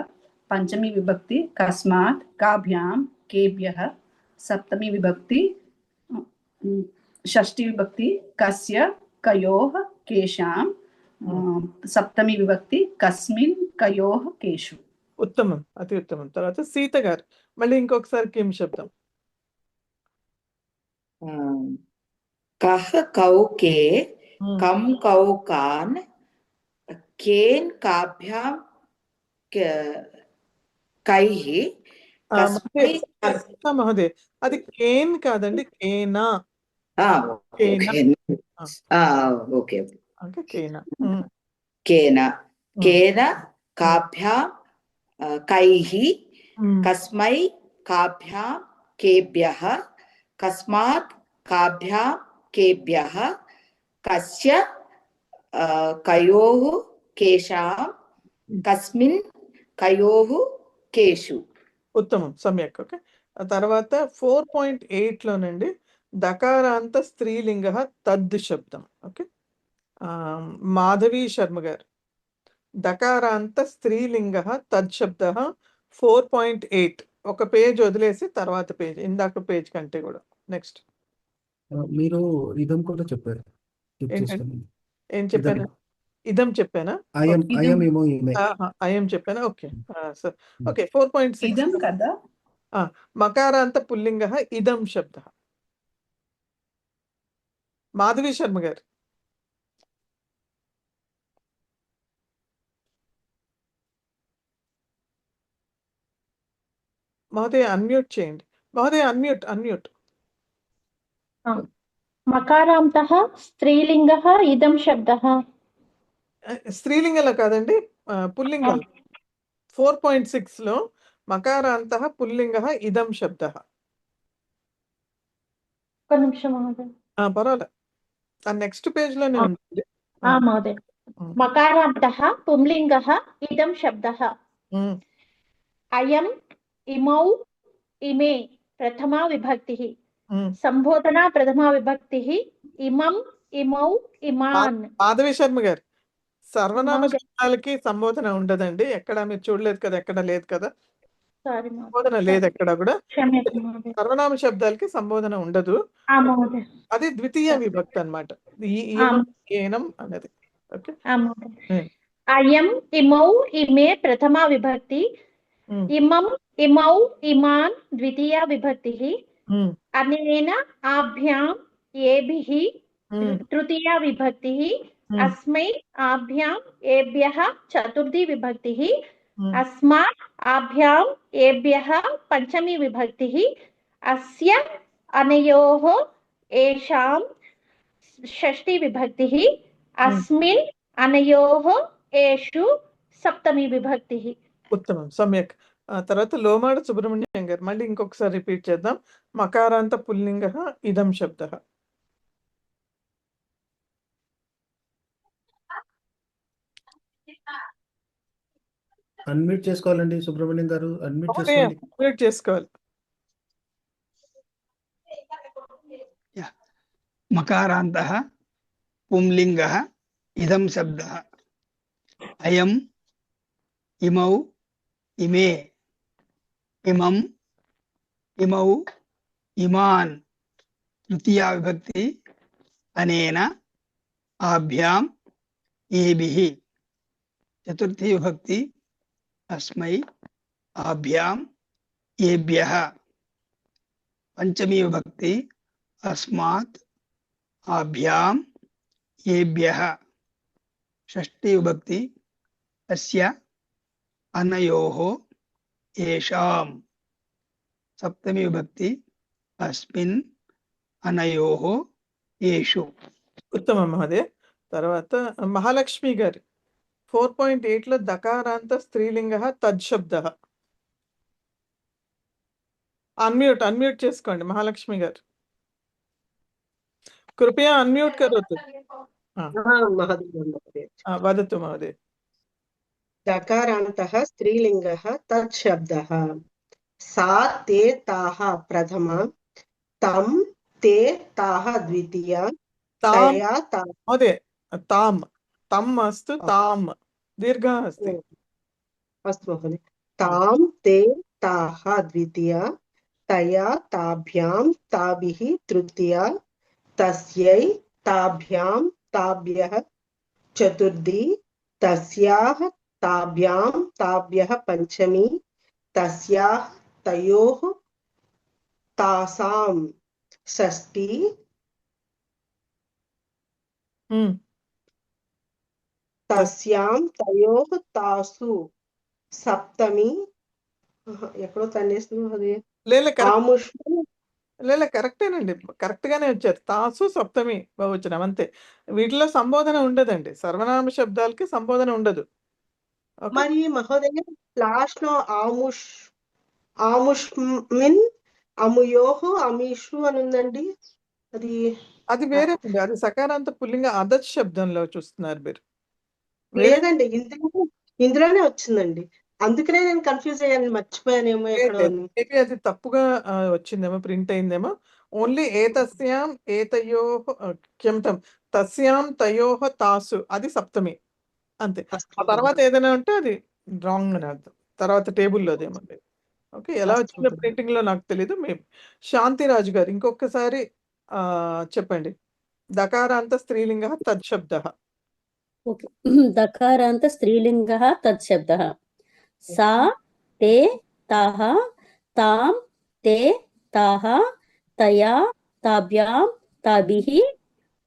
पंचमी विभक्ति कस्मात्, काभ्यां, केभ्यः, सप्तमी विभक्ति षष्ठी विभक्ति कस्य, कयोः, केषां, సప్తమి విభక్తి కస్మిన్, కయోః, కేషు. ఉత్తమం, అతి ఉత్తమం. తర్వాత సీత గారు మళ్ళీ ఇంకొకసారి కిం శబ్దం. కహ, కౌ, కే, కం, కౌ, కాన్, కేన్, కాభ్యాం, కైః, మహోదయ అది కేన్ కాదండి, కేనా. ఓకే. కేన, కేన, కేన, కాభ్యాం, కైః, కస్మై, కాభ్యాం, కేభ్యః, కస్మాత్, కాభ్యాం, కేభ్యః, కస్య, కయోః, కేషాం, కస్మిన్, కయోః, కేషు. ఉత్తమం, సమ్యక్. ఓకే. తర్వాత 4.8 లోనండి దకారాంత స్త్రీలింగ తద్ శబ్దం. ఓకే. మాధవి శర్మ గారు, దకారాంత స్త్రీలింగ తద్ శబ్ద 4.8. ఒక పేజ్ వదిలేసి తర్వాత పేజ్, ఇందాక పేజ్ కంటే కూడా. నెక్స్ట్ మీరు ఇదం కూడా చెప్పారు. ఏం చెప్పాను? ఇదం చెప్పానా? అయం చెప్పానా? ఓకే. ఓకే. 4.6 కదా. మకారాంత పుల్లింగ ఇదం శబ్ద. మాధవి శర్మ గారు. మహోదయ అన్మ్యూట్ చేయండి. మహోదయ అన్మ్యూట్. మకారాంతః స్త్రీలింగః ఇదం శబ్దః. స్త్రీలింగంలో కాదండి, పుల్లింగం. 4.6 లో మకారాంతః పుల్లింగః ఇదం శబ్దః. ఒక నిమిషం మహోదయ. పర్వాలేదు, ఆ నెక్స్ట్ పేజ్ లోనే ఉంది. మహోదయ మకారాంతః పుంలింగః ఇదం శబ్దః. అయం, ఇమౌ, ఇమే ప్రథమా విభక్తి, సంబోధన ప్రథమా విభక్తి, ఇమం, ఇమౌ, ఇమాన్. మాధవి శర్మ గారు, సర్వనామ శబ్దాలకి సంబోధన ఉండదండి. ఎక్కడ మీరు చూడలేదు కదా, ఎక్కడ లేదు కదా, సంబోధన లేదు ఎక్కడ కూడా. సర్వనామ శబ్దాలకి సంబోధన ఉండదు, అది ద్వితీయ విభక్తి అన్నమాట. ఏనం అనేది. ఓకే. అయం, ఇమౌ, ఇమే ప్రథమా విభక్తి, ఇమం, ఇమౌ, ఇమాన్ ద్వితీయ విభక్తి, అనేన, ఆభ్యాం, ఏభిః తృతీయ విభక్తి, అస్మై, ఆభ్యాం, ఏభ్యః చతుర్థీ విభక్తి, అస్మాత్, ఆభ్యాం, ఏభ్యః పంచమీ విభక్తి, అస్య, అనయోః, ఏషాం షష్ఠీ విభక్తి, అస్మిన్, అనయోః, ఏషు సప్తమీ విభక్తి. ఉత్తమం, సమ్యక్. తర్వాత లోమాడ సుబ్రహ్మణ్యం గారు మళ్ళీ ఇంకొకసారి రిపీట్ చేద్దాం. మకారాంత పుల్లింగ ఇదం శబ్ద. అన్మ్యూట్ చేసుకోవాలండి సుబ్రహ్మణ్యం గారు, అన్మ్యూట్ చేసుకోవాలి. మకారాంతః పుంలింగః ఇదం శబ్దః. అయం, ఇమౌ, ఇమే, ఇమం, इमौ इमान् तृतीया विभक्ति अनेन आभ्याम् एभिः चतुर्थी विभक्ति अस्मै आभ्याम् एभ्यः पंचमी विभक्ति अस्मात् आभ्याम् एभ्यः षष्ठी विभक्ति अस्य अनयोः येषाम् सप्तमी विभक्ति अस्मिन् अनयोः येषु. ఉత్తమం మహోదయ. తర్వాత మహాలక్ష్మి గారు 4.8 లో దకారాంత స్త్రీలింగ తజ్శబ్ద. అన్మ్యూట్ చేసుకోండి మహాలక్ష్మి గారు. కృపయా అన్మ్యూట్ కరోతు. వదతు మహోదయ. दकारान्तः स्त्रीलिङ्गः तत्शब्दः. सा ते ताः प्रथमा, तं ते ताः द्वितीया, तया ता. महोदय ताम तम अस्तु ताम दीर्घः अस्ति. अस्तु महोदय. तां ते ताः द्वितीया, तया ताभ्यां ताभिः तृतीया, तस्यै ताभ्यां ताभ्यः चतुर्थी, तस्याः ताभ्यां ताभ्यः पंचमी, तस्याः तयोः तासां षष्ठी, तस्यां तयोः तासु सप्तमी. ఎక్కడో తన్నేస్తుంది కరెక్టేనండి, కరెక్ట్ గానే వచ్చారు. తాసు సప్తమి బహువచనం అంతే. వీటిలో సంబోధన ఉండదండి, సర్వనామ శబ్దాలకి సంబోధన ఉండదు. మరి మహోదయ లాస్ట్ లో ఆముష్మిన్ అముయోహు అమీషు అని ఉందండి. అది వేరే అండి, అది సకారాంత పుల్లింగ అదత్ శబ్దంలో చూస్తున్నారు మీరు. లేదండి, ఇందులోనే వచ్చిందండి. అందుకనే నేను కన్ఫ్యూజ్ అయ్యాను, మర్చిపోయానేమో ఎక్కడ. అది తప్పుగా వచ్చిందేమో, ప్రింట్ అయిందేమో. ఓన్లీ ఏతస్యాం ఏతయోః క్షమ్యం తస్యాం తయోః తాసు అది సప్తమి అంతే. ఆ తర్వాత ఏదైనా ఉంటే అది రాంగ్ అని అర్థం. తర్వాత టేబుల్లోదేమో. ఓకే, ఎలా వచ్చిందో ప్రింటింగ్ లో నాకు తెలీదు. మేము శాంతిరాజు గారు ఇంకొకసారి చెప్పండి. దకారాంత స్త్రీలింగ తత్శబ్దః. ఓకే, దకారాంత స్త్రీలింగ తత్శబ్దః. सा ते ताः तां ते ताः तया ताभ्यां ताभिः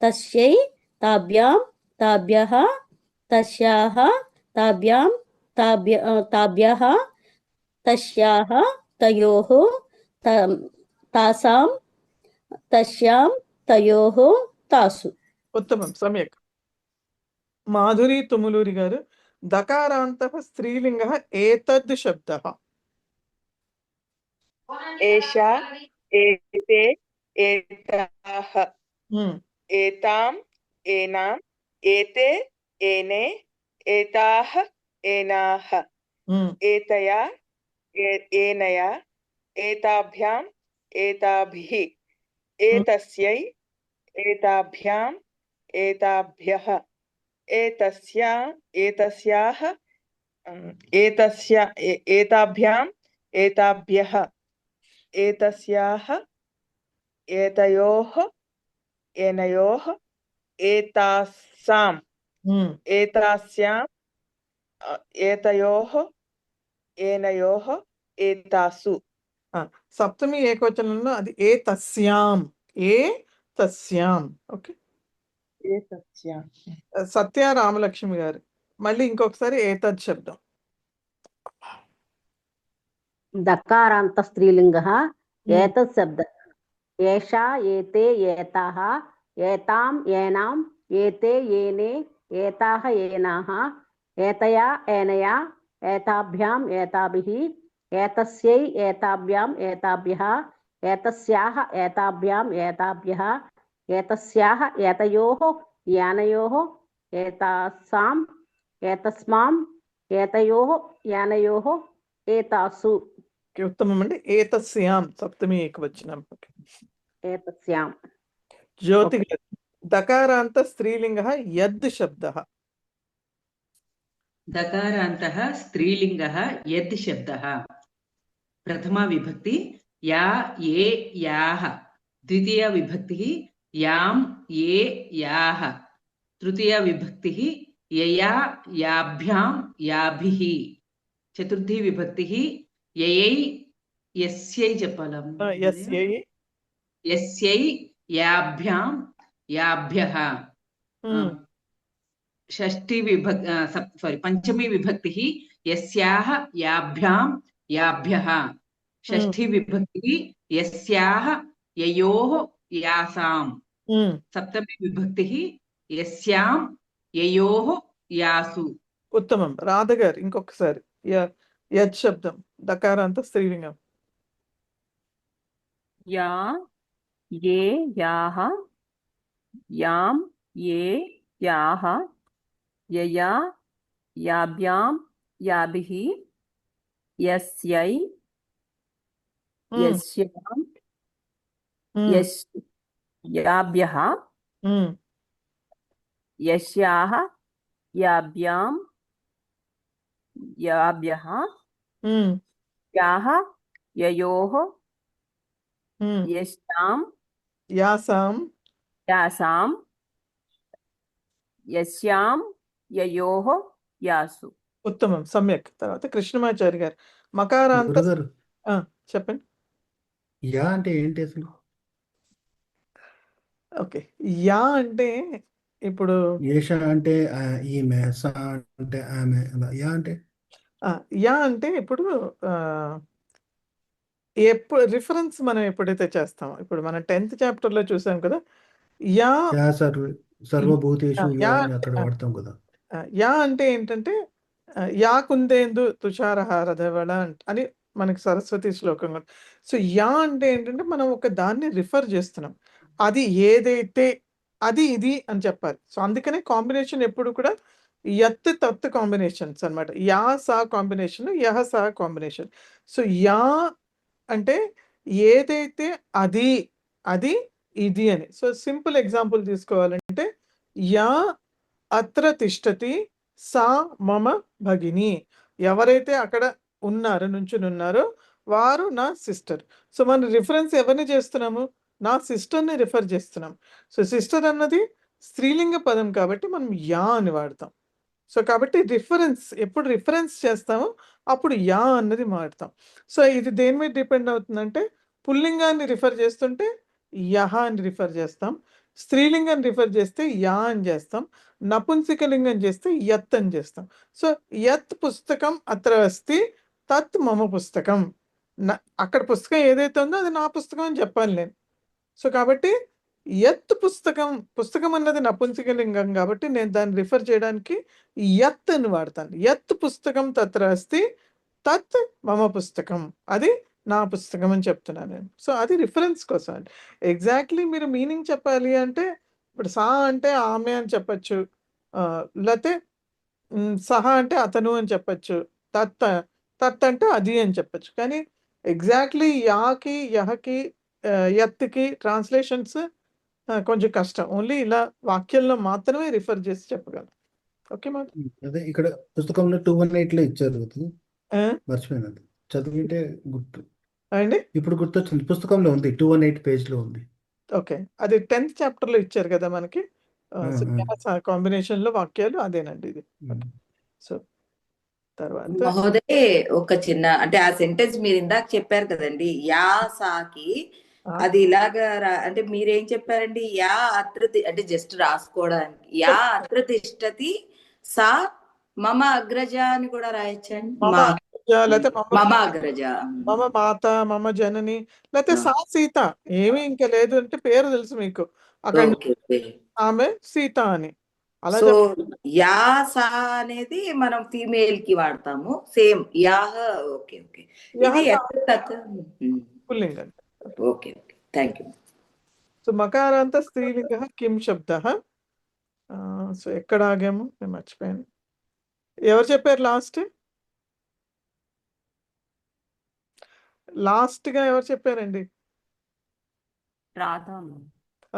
तस्यै ताभ्यां ताभ्यः तस्याः ताभ्यां ताभ्यः तस्याः तयोः तासां तस्यां तयोः तासु. ఉత్తమం, సమ్యక్. మాధురి తుములూరి గారు దకారాంతః స్త్రీలింగः ఏతద్ శబ్దः. एषा एते एताः एताम् एनाम् एते एने एताः एनाः एतया एनया एताभ्याम् एताभिः एतस्यै एताभ्याम् एताभ्यः एतस्या एतस्याः एताभ्याम् एताभ्यः एतस्याः एतयोः एनयोः एतासाम् एतास्याम् एतयोः एनयोः एतासु. సప్తమి ఏకవచనంలో అది ఏ తస్యాం ఏ తస్యాం. ఓకే, సత్య రామలక్ష్మి గారు మళ్ళీ ఇంకొకసారి ఏతద్ శబ్దం. దకారాంత స్త్రీలింగः ఏతత్ శబ్దः. ఏషా ఏతే ఏతాः ఏతాం ఏనాం ఏతే ఏనే ఏతాः ఏనాः ఏతయా ఏనయా ఏతాభ్యాం ఏతాభిः ఏతస్యై ఏతాభ్యాం ఏతాభ్యः ఏతస్యాः ఏతాభ్యాం ఏతాభ్యः ఏతస్యాः ఏతయోः యానయోः ఏతాసాం ఏతస్మాం ఏతయోः యానయోः ఏతాసు. ఉత్తమం అండి. ఏతస్యాం సప్తమి ఏకవచనం. ఏతస్యాం. జ్యోతి గారు దకారాంత స్త్రీలింగः యద్ శబ్దः. दकारान्तः स्त्रीलिङ्गः यद् शब्दः. प्रथमा विभक्ति యా ఏ యాః ద్వితీయ విభక్తిః యాం ఏ యాః తృతీయ విభక్తిః యయా యాభ్యాం యాభిః చతుర్థీ విభక్తిః యయై యస్యై చెప్పాలా ఎస్ఏ యస్యై యాభ్యాం యాభ్యః షష్ఠీ విభక్తి పంచమీ విభక్తిః యస్యాః యాభ్యాం యాభ్యః షష్ఠీ విభక్తిః యస్యాః యయోః యాసాం సప్తమీ విభక్తిః యస్యాం యయోః యాసు. ఉత్తమం. రాధ గారు ఇంకొకసారి యత్ శబ్దం దకారాంత స్త్రీలింగం. యా ఏ యాః యాం ఏ యాః యయా యాభ్యాం యాభిః యస్యై యస్యాం యాభ్యః యస్యాః యాభ్యాం యాభ్యః యాః యయోః యస్యాం యాసాం యాసాం యస్యాం యయోః యాసు. ఉత్తమం. సమ్యక్. తర్వాత కృష్ణమాచారి గారు మకారాంత. గురుగారు చెప్పండి. యా అంటే ఏంటి అసలు? ఓకే. యా అంటే ఇప్పుడు ఏష అంటే ఈమె, సా అంటే ఆమె, యా అంటే యా అంటే ఇప్పుడు ఎప్పుడు రిఫరెన్స్ మనం ఎప్పుడైతే చేస్తామో, ఇప్పుడు మనం 10th చాప్టర్లో చూసాం కదా, యా యా సర్వభూతేషు యా యా అని అక్కడ వాడతాం కదా. యా అంటే ఏంటంటే యా కుందేందు తుషారహార ధవళ అని మనకి సరస్వతి శ్లోకం కూడా. సో యా అంటే ఏంటంటే మనం ఒక దాన్ని రిఫర్ చేస్తున్నాం, అది ఏదైతే అది ఇది అని చెప్పాలి. సో అందుకనే కాంబినేషన్ ఎప్పుడు కూడా యత్ తత్ కాంబినేషన్స్ అన్నమాట. యా సా కాంబినేషన్, యహ సా కాంబినేషన్. సో యా అంటే ఏదైతే అది అది ఇది అని. సో సింపుల్ ఎగ్జాంపుల్ తీసుకోవాలంటే యా అత్ర తిష్టతి సా మమ భగిని. ఎవరైతే అక్కడ నుంచుని ఉన్నారో వారు నా సిస్టర్. సో మన రిఫరెన్స్ ఎవరిని చేస్తున్నాము? నా సిస్టర్ని రిఫర్ చేస్తున్నాం. సో సిస్టర్ అన్నది స్త్రీలింగ పదం కాబట్టి మనం యా అని వాడతాం. సో కాబట్టి రిఫరెన్స్ ఎప్పుడు రిఫరెన్స్ చేస్తామో అప్పుడు యా అన్నది వాడతాం. సో ఇది దేని మీద డిపెండ్ అవుతుందంటే పుల్లింగాన్ని రిఫర్ చేస్తుంటే యహ అని రిఫర్ చేస్తాం, స్త్రీలింగాన్ని రిఫర్ చేస్తే యా అని చేస్తాం, నపుంసకలింగం చేస్తే యత్ అని చేస్తాం. సో యత్ పుస్తకం అత్ర అస్తి తత్ మమ పుస్తకం. అక్కడ పుస్తకం ఏదైతే ఉందో అది నా పుస్తకం అని చెప్పాలి నేను. సో కాబట్టి యత్ పుస్తకం, పుస్తకం అన్నది నపుంసకలింగం కాబట్టి నేను దాన్ని రిఫర్ చేయడానికి యత్ అని వాడతాను. యత్ పుస్తకం తత్ర అస్తి తత్ మమ పుస్తకం, అది నా పుస్తకం అని చెప్తున్నాను నేను. సో అది రిఫరెన్స్ కోసం అండి. ఎగ్జాక్ట్లీ మీరు మీనింగ్ చెప్పాలి అంటే ఇప్పుడు సా అంటే ఆమె అని చెప్పచ్చు, లేకపోతే సహా అంటే అతను అని చెప్పచ్చు, తత్ తత్ అంటే అది అని చెప్పచ్చు. కానీ ఎగ్జాక్ట్లీ యాకి యహకి యత్కి ట్రాన్స్లేషన్స్ కొంచెం కష్టం. ఓన్లీ ఇలా వాక్యంలో మాత్రమే రిఫర్ చేసి చెప్పగలం. ఓకే మాట. అదే ఇక్కడ పుస్తకంలో 218 ఇచ్చారు, మర్చిపోయినది చదివితే గుర్తు అండి. ఇప్పుడు గుర్తొచ్చింది, పుస్తకంలో ఉంది 218 పేజ్లో ఉంది. ఓకే, అది 10th చాప్టర్లో ఇచ్చారు కదా మనకి. కాంబినేషన్ లో వాక్యాలు అదేనండి ఇది. సో తర్వాత మహోదయ్ ఒక చిన్న అంటే ఆ సెంటెన్స్ మీరు ఇందాక చెప్పారు కదండి, యా సాకి అది ఇలాగా అంటే మీరేం చెప్పారండి? యా అత్ర అంటే జస్ట్ రాసుకోవడానికి యా అత్ర తిష్టతి సా మమ అగ్రజ అని కూడా రాయొచ్చండి. మమ అగ్రజ, మమ మాత, మమ జనని, లేకపోతే సా సీత. ఏమి ఇంకా లేదు అంటే పేరు తెలుసు మీకు, అక్కడ ఆమె సీత అని. అలా సో యా సా అనేది మనం ఫీమేల్ కి వాడతాము, సేమ్ యాహ. ఓకే ఓకే, ఇది పుల్లింగం. Okay okay, thank you. So మకారాంత స్త్రీలింగ కిం శబ్ద. సో ఎక్కడ ఆగాము నేను మర్చిపోయాను. ఎవరు చెప్పారు లాస్ట్ గా ఎవరు చెప్పారండి? రాధా.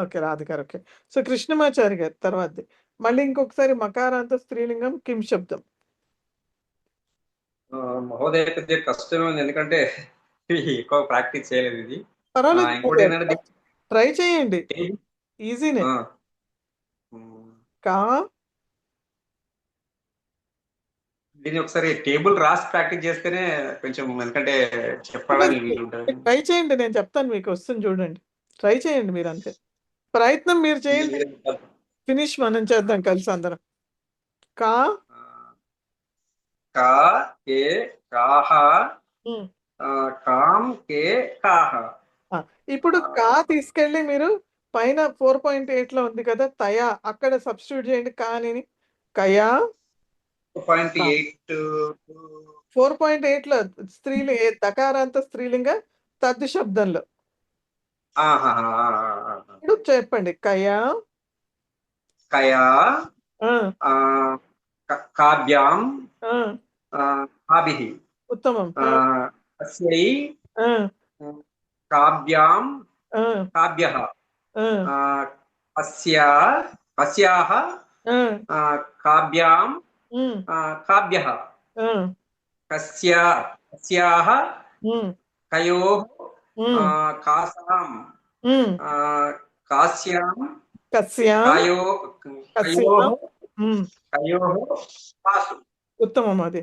ఓకే, రాధికారు. ఓకే, సో కృష్ణమాచారి గారు తర్వాత. మళ్ళీ ఇంకొకసారి మకారాంత స్త్రీలింగం కిం శబ్దం. మహోదయ కొద్దిగా కష్టమే ఉంది, ఎందుకంటే ఎక్కువ ప్రాక్టీస్ చేయలేదు ఇది. పర్వాలేదు, ఇంకోటి ఏంటంటే ట్రై చేయండి, ఈజీనే. కా దీన్ని ఒకసారి టేబుల్ రాసి ప్రాక్టీస్ చేస్తేనే కొంచెం, ఎందుకంటే చెప్పడానికి వీలు ఉంటుంది. ట్రై చేయండి, నేను చెప్తాను మీకు వస్తుంది చూడండి. ట్రై చేయండి మీరు, అంతే ప్రయత్నం మీరు చేయండి. ఫినిష్ మనం చేద్దాం కలిసి అందరం. కా కా కే కాహ కామ్ కే కాహ. ఇప్పుడు కా తీసుకెళ్ళి మీరు పైన 4.8 లో ఉంది కదా తయా, అక్కడ సబ్స్టిట్యూట్ చేయండి కాని. కయా 4.8 లో స్త్రీలింగ, దకారాంత స్త్రీలింగ తద్ శబ్దంలో. ఇప్పుడు చెప్పండి. కయా కయా కాభ్యాం కాభిః. ఉత్తమం. కస్యై కాభ్యాం కాభ్యః. కస్యాః కాభ్యాం కాభ్యః. కస్యాః కయోః కాసాం కాస్యాం కయోః కాసు. ఉత్తమం. అది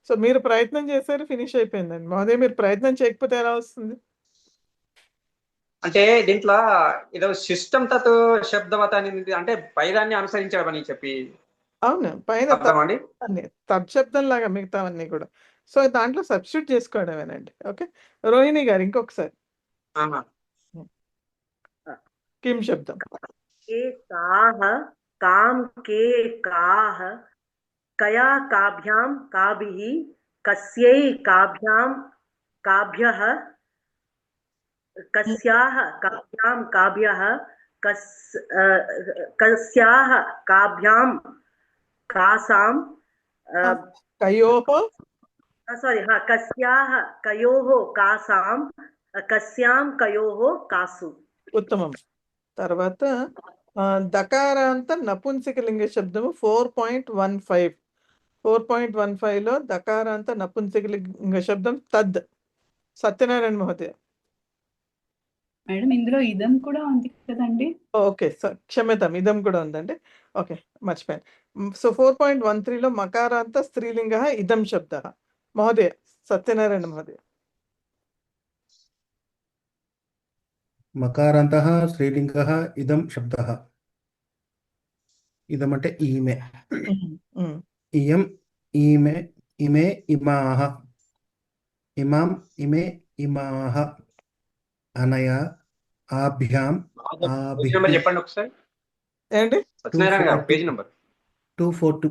సో మీరు ప్రయత్నం చేశారు, ఫినిష్ అయిపోయిందండి. మహోదయ మీరు ప్రయత్నం చేయకపోతే ఎలా వస్తుంది? అంటే దీంట్లో ఏదో సిస్టమ్ తత్ శబ్దవత అనేది, అంటే పైదాన్ని అనుసరించడం అని చెప్పి. అవును, పైన తద్ శబ్దం లాగా మిగతావన్నీ కూడా. సో దాంట్లో సబ్స్టిట్యూట్ చేసుకోవడమేనండి. ఓకే రోహిణి గారు ఇంకొకసారి. కిం శబ్దం. के काः काम के काः कया काभ्यां काभिः कस्यै काभ्यां काभ्यः कस्याः काभ्यां काभ्यः कस्याः काभ्यां कासां कयोः सारी कस्याः कयोः कासां कस्यां कयोः कासु. ఉత్తమం. తర్వాత దకారాంత నపుంసకలింగ శబ్దము 4.15. 4.15 లో దకారాంత నపుంసకలింగ శబ్దం తద్. సత్యనారాయణ మహోదయ. మేడం ఇందులో ఇదం కూడా ఉంది కదండి. ఓకే క్షమ్యతాం, ఇదం కూడా ఉందండి. ఓకే మర్చిపోయాను. సో 4.13 లో మకారాంత స్త్రీలింగ ఇదం శబ్ద. మహోదయ సత్యనారాయణ మహోదయ. మకారాంతః స్త్రీలింగః ఇదం శబ్దః. ఇదం అంటే ఈమె, ఇయం ఈమె, ఇమే ఇమాః, ఇమాం ఇమే ఇమాః, అనయా ఆభ్యాం ఆభిః. చెప్పండి ఒకసారి. ఏంటి సత్యనారాయణ గారు పేజ్ నెంబర్ 242.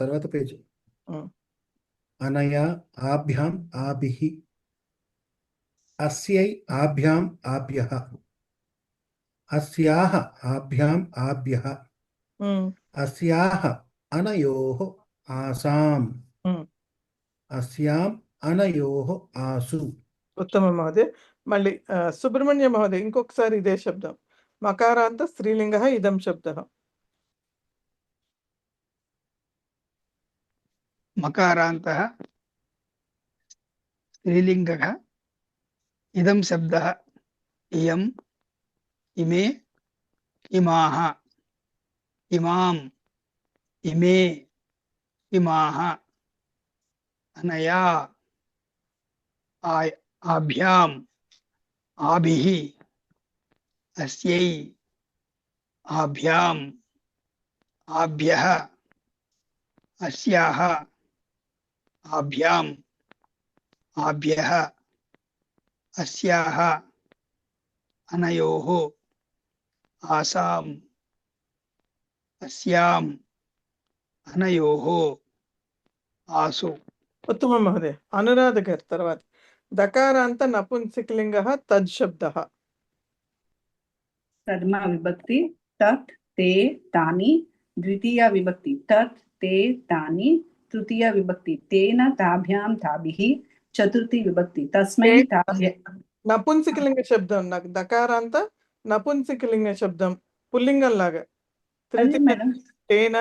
తర్వాత పేజ్. అనయా ఆభ్యాం ఆభిః, అస్యై ఆభ్యాం ఆభ్యః, అస్యాః ఆభ్యాం ఆభ్యః, అస్యాః అనయోః ఆసాం, అస్యాం అనయోః ఆసు. ఉత్తమం మహోదయ. మళ్ళీ సుబ్రహ్మణ్య మహోదయ ఇంకొకసారి ఇదే శబ్దం. మకారాంత స్త్రీలింగ ఇదం శబ్ద. మకారాంతః స్త్రీలింగః ఇదం శబ్దః. ఇయం ఇమే ఇమాః, ఇమాం ఇమే ఇమాః, అనయా ఆభ్యాం ఆభిః, అస్యై ఆభ్యాం ఆభ్యః, అస్యాః ఆభ్యాం ఆభ్యః, అస్యాః అనయోః ఆసాం, అస్యాం అనయోః ఆసు. ఉత్తమం మహోదయ. అనురాధ గారు తర్వాత. దకారాంత నపుంసకలింగ తద్ శబ్ద. ప్రథమ విభక్తి తత్ తే తాని. ద్వితీయ విభక్తి తత్ తే తాని. తృతీయ విభక్తి తేన తాభ్యాం తాభిః. చతుర్థి విభక్తి తస్మై తాభ్య. నపుంసకలింగ శబ్దం నాకు దకారాంత నపుంసకలింగ శబ్దం పుల్లింగం లాగా. మేడం తేన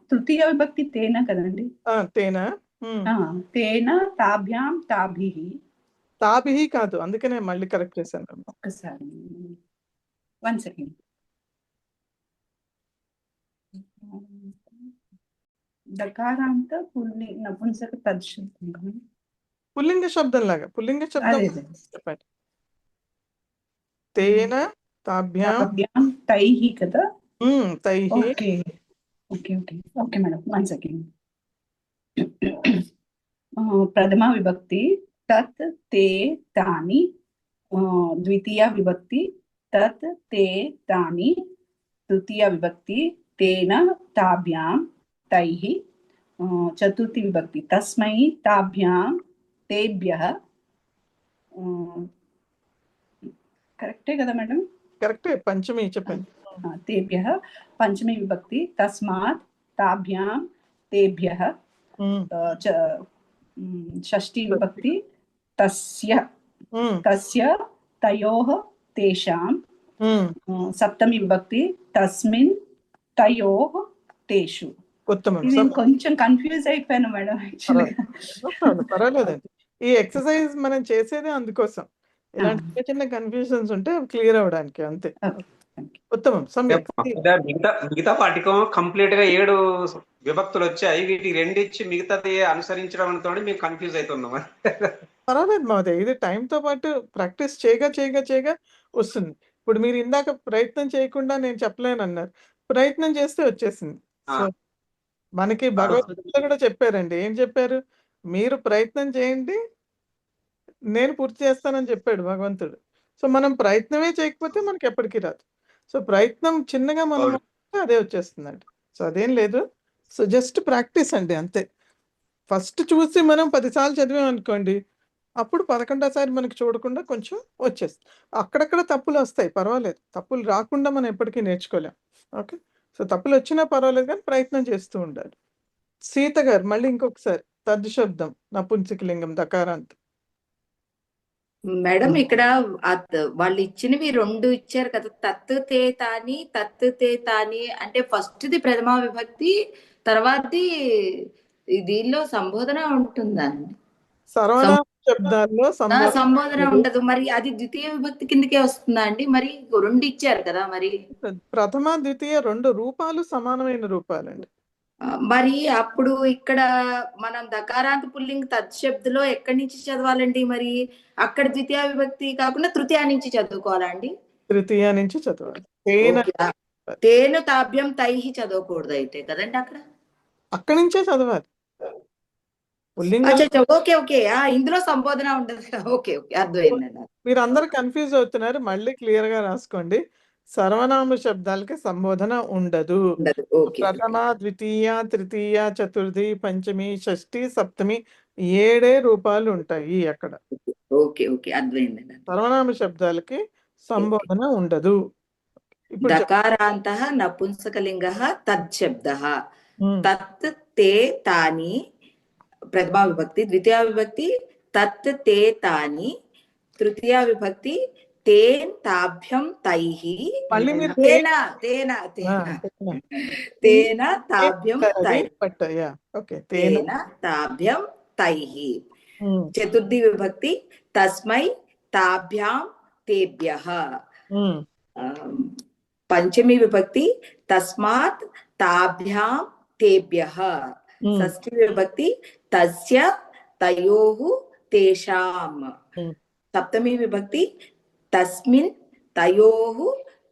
తృతీయ విభక్తి తేన కదండి. తేన తేన తాభ్యాం తాభిః తాభిహి కాదు, అందుకనే మళ్ళీ కరెక్ట్ చేశాను. ఒక్కసారి 1 సెకండ్. దకారాంత పుల్లింగ నపుంసక తద్శబ్దం పుల్లింగ శబ్దం లాగా, పుల్లింగ శబ్దం అదే చెప్పండి. తేన తాభ్యాం తాభ్యాం తైః కదా. తైః. Okay okay okay okay madam, 1 second. ప్రథమా విభక్తి తత్ తే తాని, ద్వితీయ విభక్తి తత్ తే తాని, తృతీయ విభక్తి తేన తాభ్యాం తైః, చతుర్థి విభక్తి తస్మై తాభ్యాం తేభ్యః. కరెక్టే కదా మేడం? కరెక్టే, పంచమి చెప్పండి. తేభ్యః. పంచమి విభక్తి తస్మాత్ తాభ్యాం తేభ్యః. షష్ఠీ విభక్తి తస్య తస్య తయోః తేషాం. సప్తమి విభక్తి తస్మిన్ తయోః తేషు. ఉత్తమం. నేను కొంచెం కన్ఫ్యూజ్ అయిపోయాను మేడం యాక్చువల్గా. పర్వాలేదండి, ఈ ఎక్సర్సైజ్ మనం చేసేదే అందుకోసం. ఇలాంటి చిన్న చిన్న కన్ఫ్యూజన్స్ ఉంటే క్లియర్ అవడానికి, అంతే. ఉత్తమం. సమ్యక్. మిగతా పాఠికం కంప్లీట్ గా 7 విభక్తులు వచ్చాయి, వీటికి 2 ఇచ్చి మిగతాది అనుసరించడంతో మేము కన్ఫ్యూజ్ అవుతున్నాం. పర్వాలేదు మహోదయ్, ఇది టైంతో పాటు ప్రాక్టీస్ చేయగా చేయగా చేయగా వస్తుంది. ఇప్పుడు మీరు ఇందాక ప్రయత్నం చేయకుండా నేను చెప్పలేను అన్నారు, ప్రయత్నం చేస్తే వచ్చేసింది. సో మనకి భగవద్గీతలో కూడా చెప్పారండి, ఏం చెప్పారు? మీరు ప్రయత్నం చేయండి, నేను పూర్తి చేస్తానని చెప్పాడు భగవంతుడు. సో మనం ప్రయత్నమే చేయకపోతే మనకి ఎప్పటికీ రాదు. సో ప్రయత్నం చిన్నగా మనం అదే వచ్చేస్తుందండి. సో అదేం లేదు, సో జస్ట్ ప్రాక్టీస్ అండి, అంతే. ఫస్ట్ చూసి మనం 10 సార్లు చదివాం అనుకోండి, అప్పుడు 11వ సారి మనకి చూడకుండా కొంచెం వచ్చేస్తుంది. అక్కడక్కడ తప్పులు వస్తాయి, పర్వాలేదు. తప్పులు రాకుండా మనం ఎప్పటికీ నేర్చుకోలేం. ఓకే, సో తప్పులు వచ్చినా పర్వాలేదు, కానీ ప్రయత్నం చేస్తూ ఉండాలి. సీత గారు మళ్ళీ ఇంకొకసారి తద్శబ్దం నపుంసకలింగం దకారాంత్. మేడం ఇక్కడ వాళ్ళు ఇచ్చినవి 2 ఇచ్చారు కదా, తత్ తే తాని తత్ తే తాని అంటే ఫస్ట్ది ప్రథమా విభక్తి, తర్వాతది దీనిలో సంబోధన ఉంటుందా? సర్వనామ శబ్దాల్లో సంబోధన ఉండదు, మరి అది ద్వితీయ విభక్తి కిందకే వస్తుందా అండి? మరి 2 ఇచ్చారు కదా, మరి ప్రథమ ద్వితీయ 2 రూపాలు సమానమైన రూపాలండి. మరి అప్పుడు ఇక్కడ మనం దకారాంత పుల్లింగ్ తత్శబ్దలో ఎక్కడి నుంచి చదవాలండి? మరి అక్కడ ద్వితీయ విభక్తి కాకుండా తృతీయ నుంచి చదువుకోవాలండి? తృతీయ నుంచి చదవాలి. తేను తాభ్యం తైః చదవకూడదు అయితే కదండి, అక్కడి నుంచే చదవాలి. ఓకే ఓకే, ఇందులో సంబోధన ఉండదు. ఓకే ఓకే, అర్థమైందండి. మీరు అందరూ కన్ఫ్యూజ్ అవుతున్నారు, మళ్ళీ క్లియర్ గా రాసుకోండి. సర్వనామ శబ్దాలకి సంబోధన ఉండదు. ప్రథమ ద్వితీయ తృతీయ చతుర్థి పంచమి షష్ఠి సప్తమి 7 రూపాలు ఉంటాయి అక్కడ. ఓకే ఓకే, అర్థమైందండి. సర్వనామ శబ్దాలకి సంబోధన ఉండదు. దకారాంతః నపుంసకలింగః తద్శబ్దః తత్ తే తాని ప్రథమా విభక్తి, ద్వితీయ విభక్తి తత్ తే తాని, తృతీయ విభక్తి తేన్ తాభ్యం తైః, తేన తేన తేన తేన తాభ్యం తైః, తేన తాభ్యం తైః. చతుర్థి విభక్తి తస్మై తాభ్యాం తేభ్యః. పంచమి విభక్తి తస్మాత్ తాభ్యాం తేభ్యః. షష్ఠి విభక్తి తస్య తయోః తేషాం. సప్తమి విభక్తి తస్మిన్ తయోః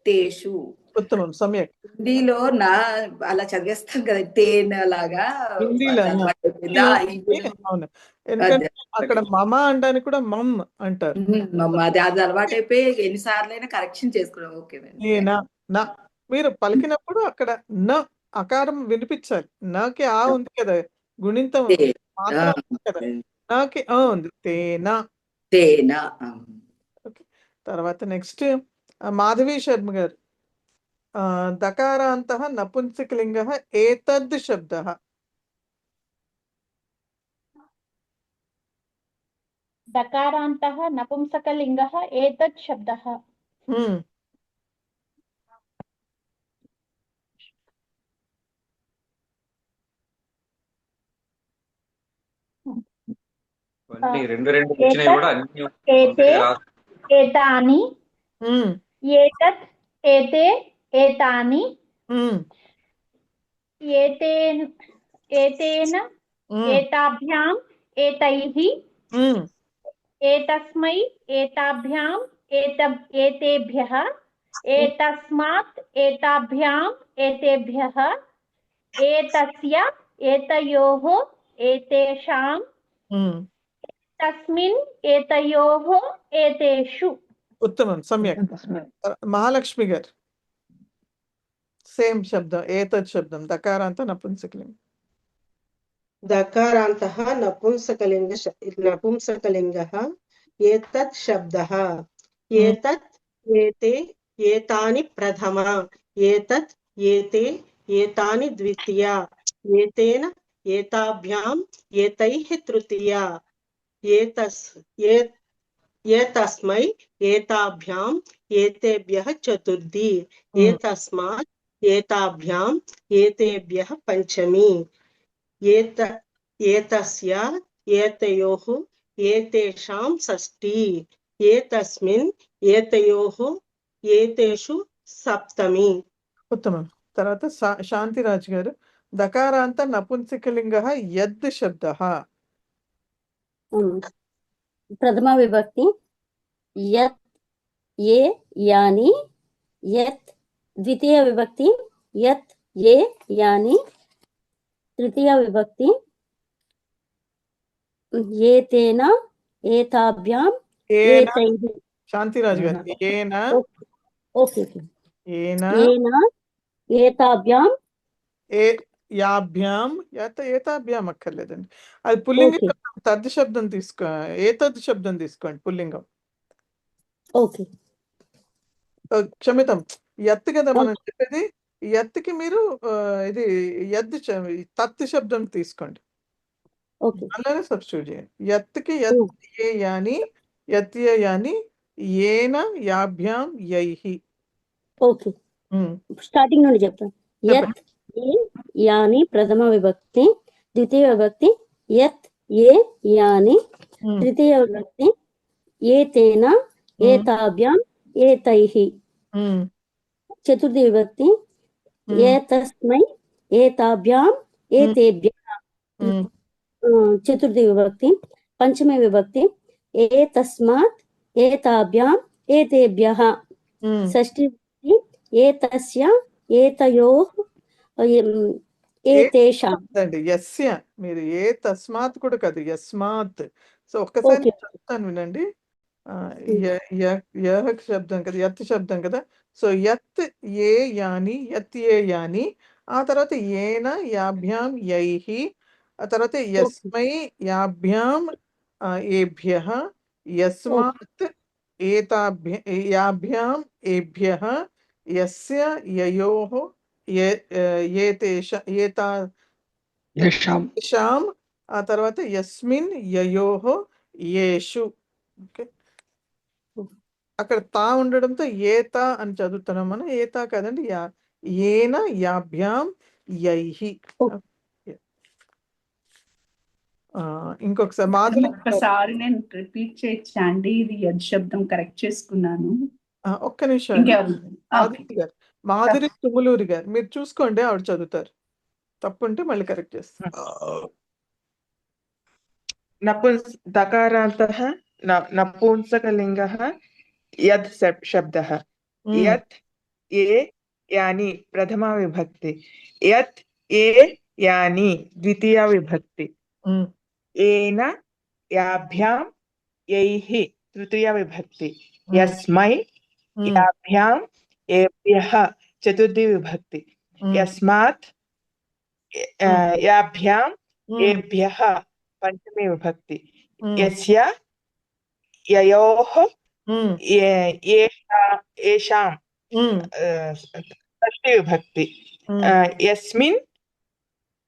తేషు. ఉత్తమం. సమ్యక్. హిందీలో అలా చదివేస్తాం కదా, తేన లాగా. ఎందుకంటే అక్కడ మమ అంటానికి కూడా మమ్ అంటారు. అది అలవాటు అయిపోయి ఎన్నిసార్లైనా కరెక్షన్ చేసుకున్నాం. ఓకే, మీరు పలికినప్పుడు అక్కడ న అకారం వినిపించాలి. నాకి ఆ ఉంది కదా, గుణింతం మాత్రం కదా, నాకి ఆ ఉంది, తేనా తేనా. తర్వాత నెక్స్ట్ మాధవి శర్మ గారు, దకారాంతః నపుంసకలింగః ఏతద్ శబ్దః. దకారాంతః నపుంసకలింగః ఏతద్ శబ్దః. అన్ని రెండు వచ్చినాయి కూడా అన్ని ఏతే complete గా రాసు. ఏతాని ఏతత్ ఏతే ఏతాని ఏతేన ఏతేన ఏతాభ్యాం ఏతైః ఏతస్మై ఏతాభ్యాం ఏతేభ్యః ఏతస్మాత్ ఏతాభ్యాం ఏతేభ్యః ఏతస్య ఏతయోః ఏతేషాం తస్మిన్ ఏతయోః ఏతేషు. ఉత్తమం, సమ్యక్. మహాలక్ష్మి గారు సేమ్ శబ్దం, ఏతత్ శబ్దం దకారాంత నపుంసకలింగం. దకారాంతః నపుంసకలింగः ఏతత్ శబ్దः. ఏతత్ ఏతే ఏతాని ప్రథమ. ఏతత్ ఏతే ఏతాని ద్వితీయ. ఏతేన ఏతాభ్యాం ఏతైః తృతీయ. ఏతస్మై ఏతాభ్యాం ఏతేభ్యః చతుర్థి. ఏతస్మాత్ ఏతాభ్యాం ఏతేభ్యః పంచమి. ఏతస్య ఏతయోః ఏతేషాం షష్ఠి. ఏతస్మిన్ ఏతయోః ఏతేషు సప్తమి. ఉత్తమం. తర్వాత శాంతిరాజ్ గారు దకారాంత నపుంసకలింగः యద్ శబ్దः. ప్రథమ విభక్తి యత్ ఏ యాని. యత్ ద్వితీయ విభక్తి యత్ ఏ యాని. తృతీయ విభక్తి ఏతేన ఏతాభ్యాం ఏతైః. శాంతిరాజ్ గారు ఏన. ఓకే ఏన ఏతాభ్యాం యాభ్యాం ఏతాభ్యాం అక్కర్లేదండి, అది పుల్లింగ శబ్దం. తద్ శబ్దం తీసుకో, ఏతద్ శబ్దం తీసుకోండి పుల్లింగం. ఓకే క్షమితం, ఎత్తు కదా మనం చెప్పేది. ఎత్తుకి మీరు ఇది తత్ శబ్దం తీసుకోండి, అలానే సబ్స్టిట్యూట్ చేయండి. ఎత్తుకి ఏ యాని యత్య యాని ఏన యాభ్యాం యైః. ఓకే స్టార్టింగ్ నుండి చెప్తాను. యత్ ఏ యాని ప్రథమ విభక్తి. ద్వితీయ విభక్తి యత్ ఏ యాని. తృతీయ విభక్తి ఏతేన ఏతాభ్యాం ఏతైః. చతుర్థి విభక్తి ఏతస్మై ఏతాభ్యాం ఏతేభ్యః. చతుర్థి విభక్తి. పంచమి విభక్తి ఏతస్మాత్ ఏతాభ్యాం ఏతేభ్యః. షష్ఠి విభక్తి ఏతస్య ఏతయోః ఏతేషాం. యస్య, మీరు ఏ తస్మాత్ కూడా కాదు, యస్మాత్. సో ఒక్కసారి చెప్తాను వినండి. యహ్ శబ్దం కదా, యత్ శబ్దం కదా. సో యత్ ఏ యాని, యత్ ఏ యాని. ఆ తర్వాత ఏన యాభ్యాం యైః. ఆ తర్వాత యస్మై యాభ్యాం ఏభ్యః. యస్మాత్ యాభ్యాం ఏభ్యః. యస్య యయోః ఏతేషాం. ఆ తర్వాత యస్మిన్ యయోః యేషు. ఓకే, అక్కడ తా ఉండడంతో ఏత అని చదువుతున్నాం మనం. ఏత కాదండి, ఏన యాభ్యాం యైః. ఇంకొకసారి మాధురి ఒక్కసారి నేను రిపీట్ చేయొచ్చా అండి? ఇది యద్ శబ్దం కరెక్ట్ చేసుకున్నాను. ఒక్క నిమిషం. మాధురి తుములూరి గారు మీరు చూసుకోండి, ఆవిడ చదువుతారు. తప్పుంటే మళ్ళీ కరెక్ట్ చేస్తారు. దకారాంతః నపుంసకలింగः యద్ శబ్దः. యత్ ఏ యాని ప్రథమా విభక్తి. యత్ ఏ యాని ద్వితీయ విభక్తి. ఏన యాభ్యాం యైః తృతీయ విభక్తి. యస్మై యాభ్యాం ఏభ్యః చతుర్థి విభక్తి. యస్మాత్ యాభ్యాం ఏభ్యః పంచమి విభక్తి. యస్య యయోః ఏషాం షష్ఠి విభక్తి. యస్మిన్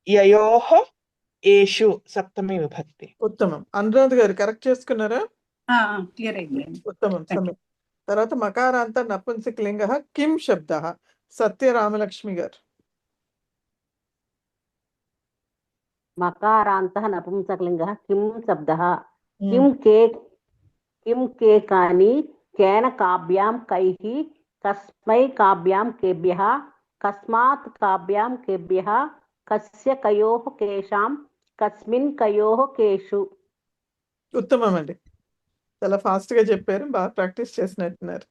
యయోః ఏషు సప్తమి విభక్తి. ఉత్తమం. అనురాధ్ గారు కరెక్ట్ చేసుకున్నారా? క్లియర్ అయింది. ఉత్తమం. తర్వాత మకారాంత నపుంసకలింగः కిం శబ్దः. సత్యరామలక్ష్మి గారు. మకారాంతః నపుంసకలింగः కిం శబ్దः. किं के कानि केन काभ्यां कैः कस्मै काभ्यां केभ्यः कस्मात् काभ्यां केभ्यः कस्य कयोः केषां कस्मिन् कयोः केषु. ఉత్తమం అండి. చాలా ఫాస్ట్గా చెప్పారు, బాగా ప్రాక్టీస్ చేసినట్టున్నారు.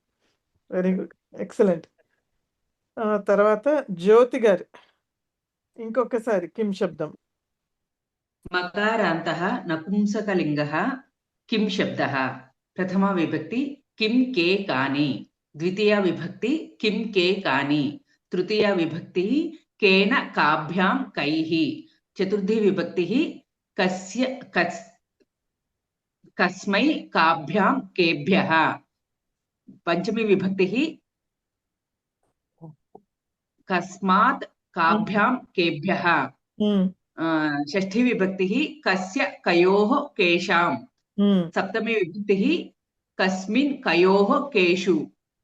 Very good, excellent. తర్వాత జ్యోతి గారు ఇంకొకసారి కిం శబ్దం. మకారాంతః నపుంసకలింగः కిం శబ్దः. ప్రథమా విభక్తి కిం కే కాని, ద్వితీయ విభక్తి కిం కే కాని, తృతీయ విభక్తి కేన కాభ్యాం కైః, చతుర్థీ విభక్తి కస్య కస్మై కాభ్యాం కేభ్యః, పంచమీ విభక్తి కస్మాత్ కాభ్యాం కేభ్యః, షష్ఠీ విభక్తి కస్య కయోః కేషాం, సప్తమీ విభక్తి కస్మిన్ కయోః కేషు.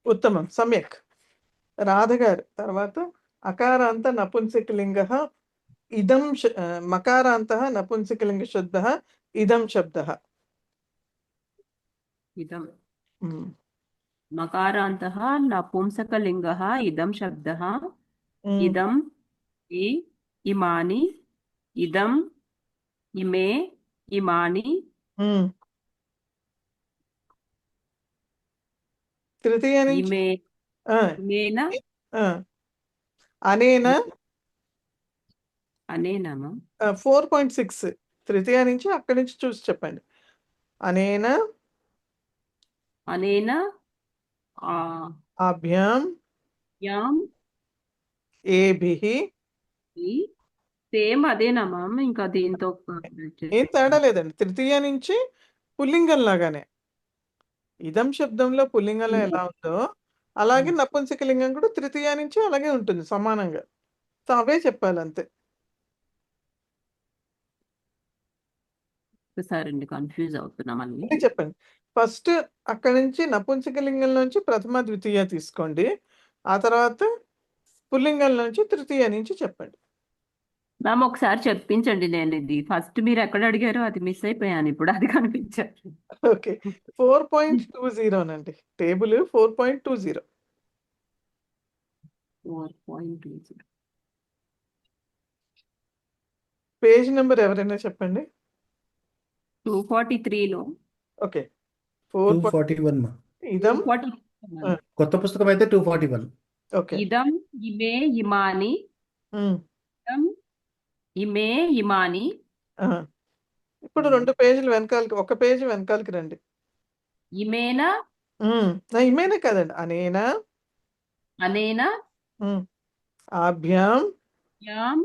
ఉత్తమం, సమ్యక్. రాధ గారు తర్వాత అకారాంత నపుంసకలింగ ఇదం మకారాంత నపుంసకలింగ శబ్ద ఇదం శబ్ద. इदं मकारान्तः नपुंसकलिङ्गः इदं शब्दः. इदं इमानि इदं इमे इमानि. తృతీయ నుంచి इमे इमेन అనేన अनेन 4.6 తృతీయ నుంచి అక్కడి నుంచి చూసి చెప్పండి. అనేన अनेन ఆభ్యాం यां ఏభిః. సేమ్ అదేనా మ్యామ్, ఇంకా దీంతో ఏం తేడా లేదండి. తృతీయ నుంచి పుల్లింగం లాగానే, ఇదం శబ్దంలో పుల్లింగంలో ఎలా ఉందో అలాగే నపుంసకలింగం కూడా తృతీయ నుంచి అలాగే ఉంటుంది సమానంగా. సో అవే చెప్పాలి అంతే. ఒకసారి కన్ఫ్యూజ్ అవుతున్నా మళ్ళీ. చెప్పండి. ఫస్ట్ అక్కడి నుంచి నపుంసకలింగం నుంచి ప్రథమ ద్వితీయ తీసుకోండి, ఆ తర్వాత పుల్లింగం నుంచి తృతీయ నుంచి చెప్పండి. మ్యామ్ ఒకసారి చెప్పించండి. నేను ఇది ఫస్ట్ మీరు ఎక్కడ అడిగారో అది మిస్ అయిపోయాను, ఇప్పుడు అది కనిపించారు. ఓకే, 4.20 నండి టేబుల్ 4.20. 4.20 పేజ్ నెంబర్ ఎవరైనా చెప్పండి. 243లో. ఓకే, 241 మా. ఇదం కొత్త పుస్తకం అయితే 241. ఓకే, ఇదం ఇమే ఇమాని ఇదం ఇమే ఇమాని. ఇప్పుడు 2 పేజీలు వెనకాలకి, ఒక పేజీ వెనకాలకి రండి. ఇమేనా ఇమేనా కదండి, అనేనా అనేనా ఆభ్యాం యాం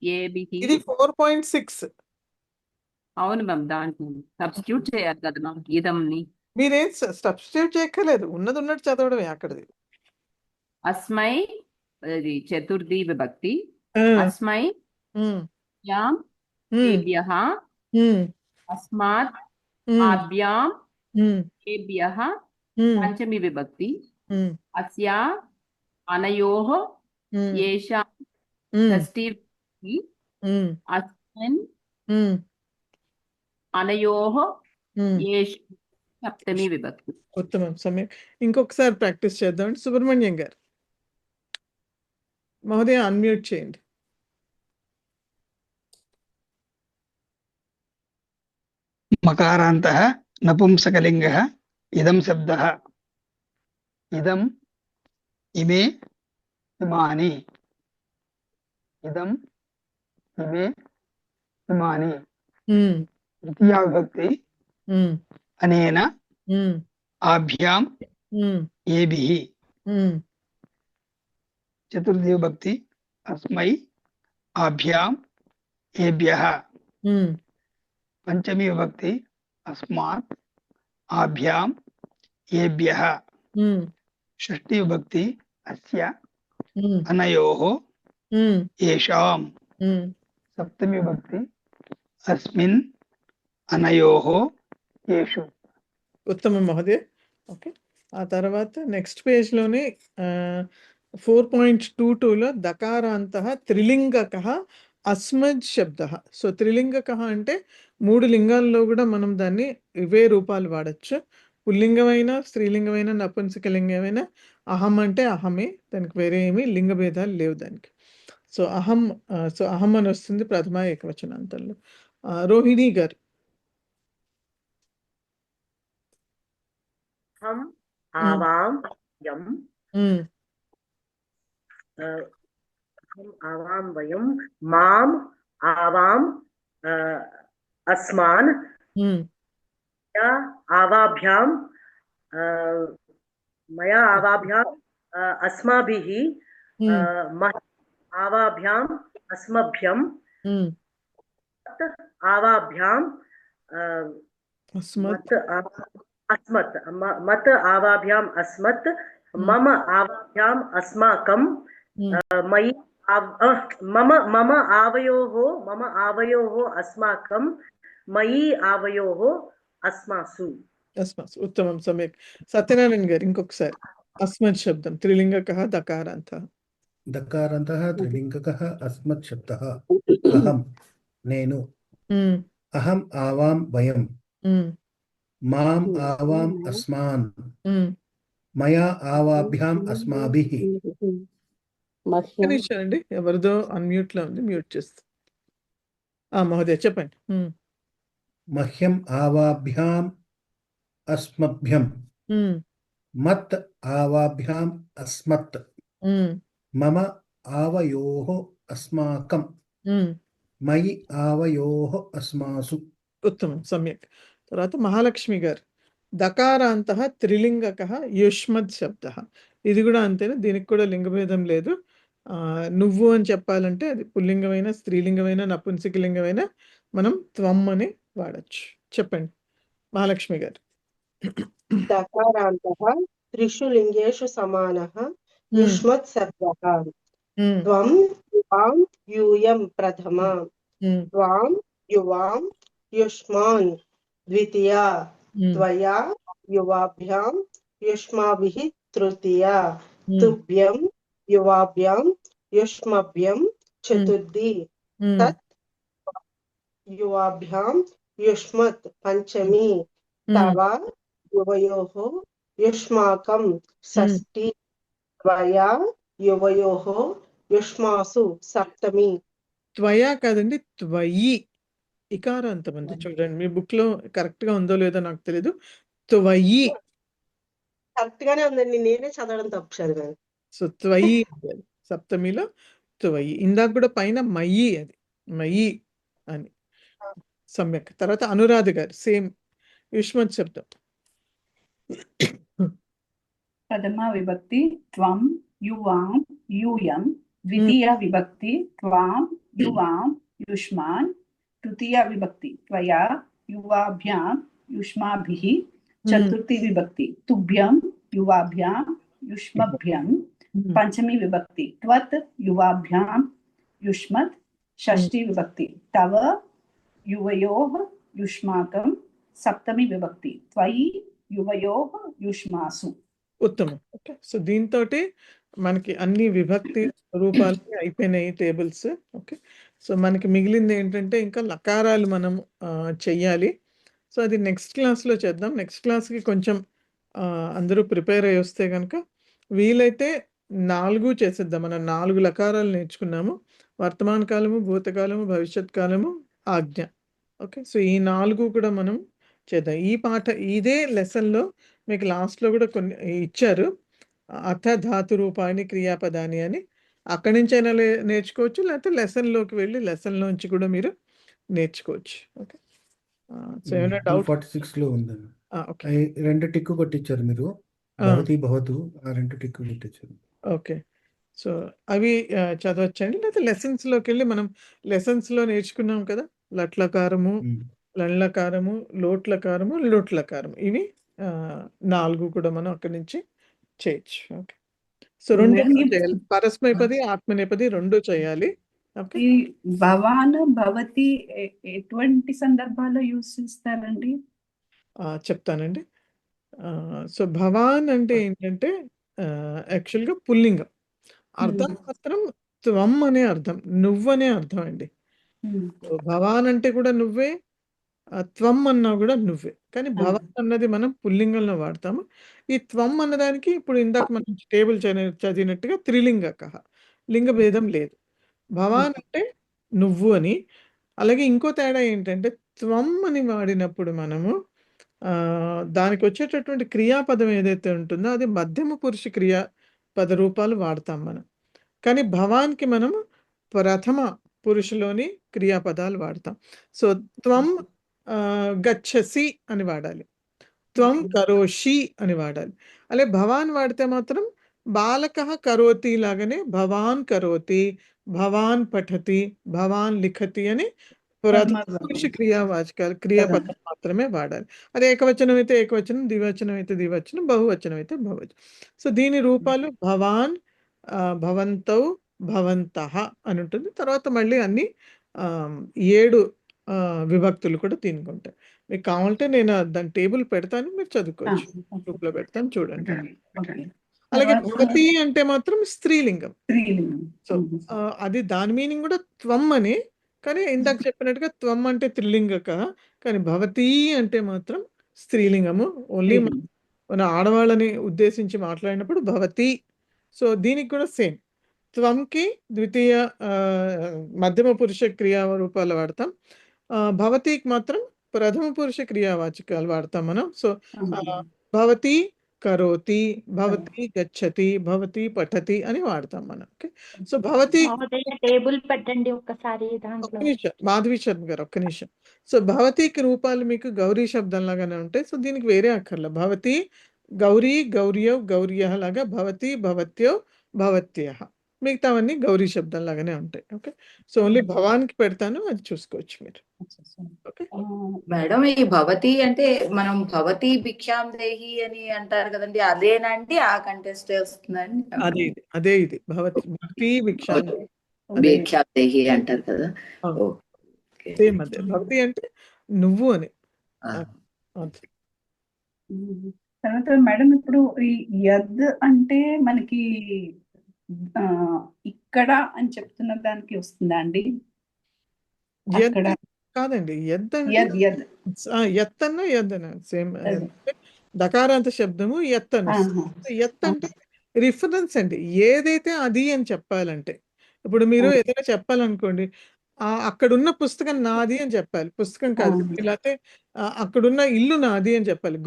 ఏభిః. ఇది 4.6. అవును మ్యామ్, దానికి సబ్స్టిట్యూట్ చేయాలి కదా మ్యామ్ ఇదంని. మీరేం సబ్స్టిట్యూట్ చేయక్కర్లేదు, ఉన్నది ఉన్నట్టు చదవడమే అక్కడిది. అస్మై అది చతుర్థి విభక్తి. అస్మై యాం ఏభ్యః అస్మాత్ ఆభ్యాం ఏభ్యః, పంచమి విభక్తి. అస్యా అనయోః ఏషాం, షష్ఠీ విభక్తి. అస్మిన్ అనయోః ఏషు, సప్తమి విభక్తి. ఉత్తమం, సమయం. ఇంకొకసారి ప్రాక్టీస్ చేద్దామండి. సుబ్రహ్మణ్యం గారు మహోదయ అన్మ్యూట్ చేయండి. మకారాంతః నపుంసకలింగः ఇదం శబ్దः. ఇదం ఇమే ఇమాని ఇదం ఇమే ఇమాని. ద్వితీయ విభక్తి అనేన ఆభ్యాం ఏభిః. చతుర్థీ విభక్తి అస్మై ఆభ్యాం ఏభ్యః. పంచమీ విభక్తి అస్మాత్ ఆభ్యాం ఏభ్యః. షష్ఠీ విభక్తి అస్య అనయోః ఏషాం. సప్తమీ విభక్తి అస్మిన్ అనయోః ఏషు. ఉత్తమం మహోదయ. ఓకే, ఆ తర్వాత నెక్స్ట్ పేజ్లోని 4.22లో దకారాంతః త్రిలింగకః అస్మద్ శబ్దః. సో త్రిలింగకః అంటే 3 లింగాల్లో కూడా మనం దాన్ని ఇవే రూపాలు వాడచ్చు. పుల్లింగమైన, స్త్రీలింగమైన, నపుంసకలింగమైన అహం అంటే అహమే. దానికి వేరే ఏమి లింగ భేదాలు లేవు దానికి. సో అహం అని వస్తుంది ప్రథమ ఏకవచనాంతంలో. రోహిణి గారు. హం ఆవాం యం హం ఆవాం వయం మాం ఆవాం అస్మాన్ మయా ఆవాభ్యాం అస్మాభిః ఆవాభ్యాం అస్మభ్యం ఆవాభ్యాం అస్మత్ మత్ ఆవాభ్యాం అస్మత్ మమ ఆవాభ్యాం అస్మాకం మయి మమ ఆవయోః అస్మాకం మయి ఆవయోః అస్మాసు. ఉత్తమం, సమ్యక్. సత్యనారాయణ గారు ఇంకొకసారి. అస్మత్ శబ్దం త్రిలింగకః దకారాంతః. దకారాంతః త్రిలింగకః అస్మత్ శబ్దః. అహం నేను, అహం ఆవాం వయం, మాం ఆవాం అస్మాన్, మయా ఆవాభ్యాం అస్మాభిః. అండి ఎవరిదో అన్మ్యూట్ లో ఉంది, మ్యూట్ చేస్తా. మహోదయ చెప్పండి. మహ్యం ఆవాభ్యాం అస్మభ్యం, మత్ ఆవాభ్యాం అస్మత్, మమ ఆవయోః అస్మాకం, మయి ఆవయోః అస్మాసు. ఉత్తమం, సమ్యక్. తర్వాత మహాలక్ష్మి గారు. దకారాంతః త్రిలింగకః యుష్మద్ శబ్దః. ఇది కూడా అంతేనా, దీనికి కూడా లింగభేదం లేదు. నువ్వు అని చెప్పాలంటే అది పుల్లింగమైన, స్త్రీలింగమైన, నపుంసకలింగమైన మనం త్వం అని వాడచ్చు. చెప్పండి మహాలక్ష్మి గారు. దకారాంతః త్రిషు లింగేషు సమానః యుష్మత్ శబ్దః. త్వం యువాం యూయం ప్రథమ, త్వాం యువాం యుష్మాన్ ద్వితీయ, త్వయా యువాభ్యాం యుష్మాభిః తృతీయ, తుభ్యం యువాభ్యాం యుష్మభ్యం చతుర్థి, తత్ యువాభ్యాం యుష్మత్ పంచమి, తవ యువయోః యుష్మాకం షష్ఠి, త్వయా యువయోః యుష్మాసు సప్తమి. త్వయా కాదండి, త్వయి ఇకారాంతం ఉంది చూడండి. మీ బుక్ లో కరెక్ట్ గా ఉందో లేదో నాకు తెలియదు. త్వయి కరెక్ట్ గానే ఉందండి, నేనే చదవడం తప్పు చదివాను. సో త్వయి సప్తమిలో త్వయి. ఇందాక కూడా పైన మయి, అది మయి అని. సమ్యక్. తర్వాత అనురాధ గారు సేమ్ యుష్మత్ శబ్దం. ప్రథమ విభక్తి త్వం యువాం యూయం, ద్వితీయ విభక్తి త్వాం యువాం యుష్మాన్, తృతీయ విభక్తి త్వయా యువాభ్యాం యుష్మాభిః, చతుర్థి విభక్తి తుభ్యం యువాభ్యాం యుష్మభ్యం, పంచమి విభక్తి త్వత్ యువాభ్యాం యుష్మత్, షష్ఠి విభక్తి తవ యువయోః యుష్మాకం, సప్తమి విభక్తి త్వయి యువయోః యుష్మాసు. ఉత్తమం. ఓకే, సో దీంతో మనకి అన్ని విభక్తి రూపాలు అయిపోయినాయి టేబుల్స్. ఓకే, సో మనకి మిగిలింది ఏంటంటే ఇంకా లకారాలు మనం చెయ్యాలి. సో అది నెక్స్ట్ క్లాస్లో చేద్దాం. నెక్స్ట్ క్లాస్కి కొంచెం అందరూ ప్రిపేర్ అయ్యి వస్తే కనుక వీలైతే 4 చేసేద్దాం. మనం 4 లకారాలు నేర్చుకున్నాము. వర్తమాన కాలము, భూతకాలము, భవిష్యత్ కాలము, ఆజ్ఞ. ఓకే, సో ఈ 4 కూడా మనం చేద్దాం. ఈ పాఠ ఇదే లెసన్లో మీకు లాస్ట్లో కూడా కొన్ని ఇచ్చారు, అథ ధాతు రూపాన్ని క్రియాపదాన్ని అని. అక్కడి నుంచి అయినా నేర్చుకోవచ్చు, లేకపోతే లెసన్లోకి వెళ్ళి లెసన్లోంచి కూడా మీరు నేర్చుకోవచ్చు. ఓకే, సో ఏమైనా డౌట్? 46 లో ఉందండి. రెండు టిక్కు కొట్టించారు మీరు, భవతి భవతు, ఆ రెండు టిక్కు కొట్టించారు. ఓకే, సో అవి చదవచ్చండి. లేకపోతే లెసన్స్లోకి వెళ్ళి మనం లెసన్స్లో నేర్చుకున్నాం కదా, లట్లకారము, లండ్లకారము, లోట్లకారము, లోట్లకారము, ఇవి 4 కూడా మనం అక్కడి నుంచి చేయొచ్చు. ఓకే, సో 2 చేయాలి, పరస్మైపది, ఆత్మనేపది 2 చేయాలి. ఓకే, ఈ భవాన్ భవతి ఎటువంటి సందర్భాల్లో యూస్ చేస్తారండి? చెప్తానండి. సో భవాన్ అంటే ఏంటంటే యాక్చువల్గా పుల్లింగం, అర్థం మాత్రం త్వం అనే అర్థం, నువ్వనే అర్థం అండి. భవాన్ అంటే కూడా నువ్వే, త్వం అన్నా కూడా నువ్వే. కానీ భవాన్ అన్నది మనం పుల్లింగంలో వాడతాము. ఈ త్వం అన్నదానికి ఇప్పుడు ఇందాక మనం టేబుల్ చదివినట్టుగా త్రిలింగకః, లింగ భేదం లేదు. భవాన్ అంటే నువ్వు అని. అలాగే ఇంకో తేడా ఏంటంటే త్వం అని వాడినప్పుడు మనము దానికి వచ్చేటటువంటి క్రియాపదం ఏదైతే ఉంటుందో అది మధ్యమ పురుష క్రియాపద రూపాలు వాడతాం మనం. కానీ భవాన్కి మనము ప్రథమ పురుషులోని క్రియాపదాలు వాడతాం. సో త్వం గచ్చసి అని వాడాలి, త్వం కరోషి అని వాడాలి. అలాగే భవాన్ వాడితే మాత్రం బాలకః కరోతి లాగానే భవాన్ కరోతి, భవాన్ పఠతి, భవాన్ లిఖతి అని ప్రథమ పురుష క్రియావాచకాలు క్రియాపదం మాత్రమే వాడాలి. అది ఏకవచనం అయితే ఏకవచనం, ద్వివచనం అయితే ద్వివచనం, బహువచనం అయితే బహువచనం. సో దీని రూపాలు భవాన్, భవంతౌ, భవంతః అని ఉంటుంది. తర్వాత మళ్ళీ అన్ని 7 విభక్తులు కూడా దీనికి ఉంటాయి. మీకు కావాలంటే నేను దాని టేబుల్ పెడతాను, మీరు చదువుకోవచ్చు. గ్రూప్లో పెడతాను, చూడండి. అలాగే భవతి అంటే మాత్రం స్త్రీలింగం. సో అది దాని మీనింగ్ కూడా త్వం అని. కానీ ఇందాక చెప్పినట్టుగా త్వం అంటే త్రిలింగక, కానీ భవతి అంటే మాత్రం స్త్రీలింగము. ఓన్లీ మన ఆడవాళ్ళని ఉద్దేశించి మాట్లాడినప్పుడు భవతి. సో దీనికి కూడా సేమ్. త్వంకి ద్వితీయ మధ్యమ పురుష క్రియా రూపాలు వాడతాం. భవతికి మాత్రం ప్రథమ పురుష క్రియావాచకాలు వాడతాం మనం. సో భవతి కరోతి, భవతి గచ్చతి, భవతి పఠతి అని వాడతాం మనం. ఓకే. సో భవతి టేబుల్ పెట్టండి ఒక్కసారి ఒక్క దాంట్లో. నిమిషం, మాధవి శర్మ గారు ఒక్క నిమిషం. సో భవతికి రూపాలు మీకు గౌరీ శబ్దం లాగానే ఉంటాయి. సో దీనికి వేరే అక్కర్లే. భవతి గౌరీ, గౌర్యౌ, గౌర్యః లాగా భవతి, భవత్యౌ, భవత్యః. మిగతావన్నీ గౌరీ శబ్దం లాగానే ఉంటాయి. ఓకే. సో ఓన్లీ భవాన్కి పెడతాను, అది చూసుకోవచ్చు మీరు. ఓకే మేడం, ఈ భవతి అంటే మనం భవతి భిక్షాం దేహి అని అంటారు కదండి, అదేనండి ఆ కంటెస్ట్ వస్తుందండి? అదే ఇది భవతి భక్తి భిక్షాం భిక్షాం దేహి అంటారు కదా. సేమ్ అదే. భవతి అంటే నువ్వు అని. తర్వాత మేడం ఇప్పుడు ఈ యద్ అంటే మనకి ఇక్కడ అని చెప్తున్న దానికి వస్తుందా అండి? కాదండి, ఎత్తన్న ఎద్దన సేమ్. దకారాంత శబ్దము ఎత్తను. ఎత్ అంటే రిఫరెన్స్ అండి. ఏదైతే అది అని చెప్పాలంటే, ఇప్పుడు మీరు ఏదైనా చెప్పాలనుకోండి, అక్కడున్న పుస్తకం నాది అని చెప్పాలి, పుస్తకం కాదు. లేకపోతే అక్కడున్న ఇల్లు నాది అని చెప్పాలి.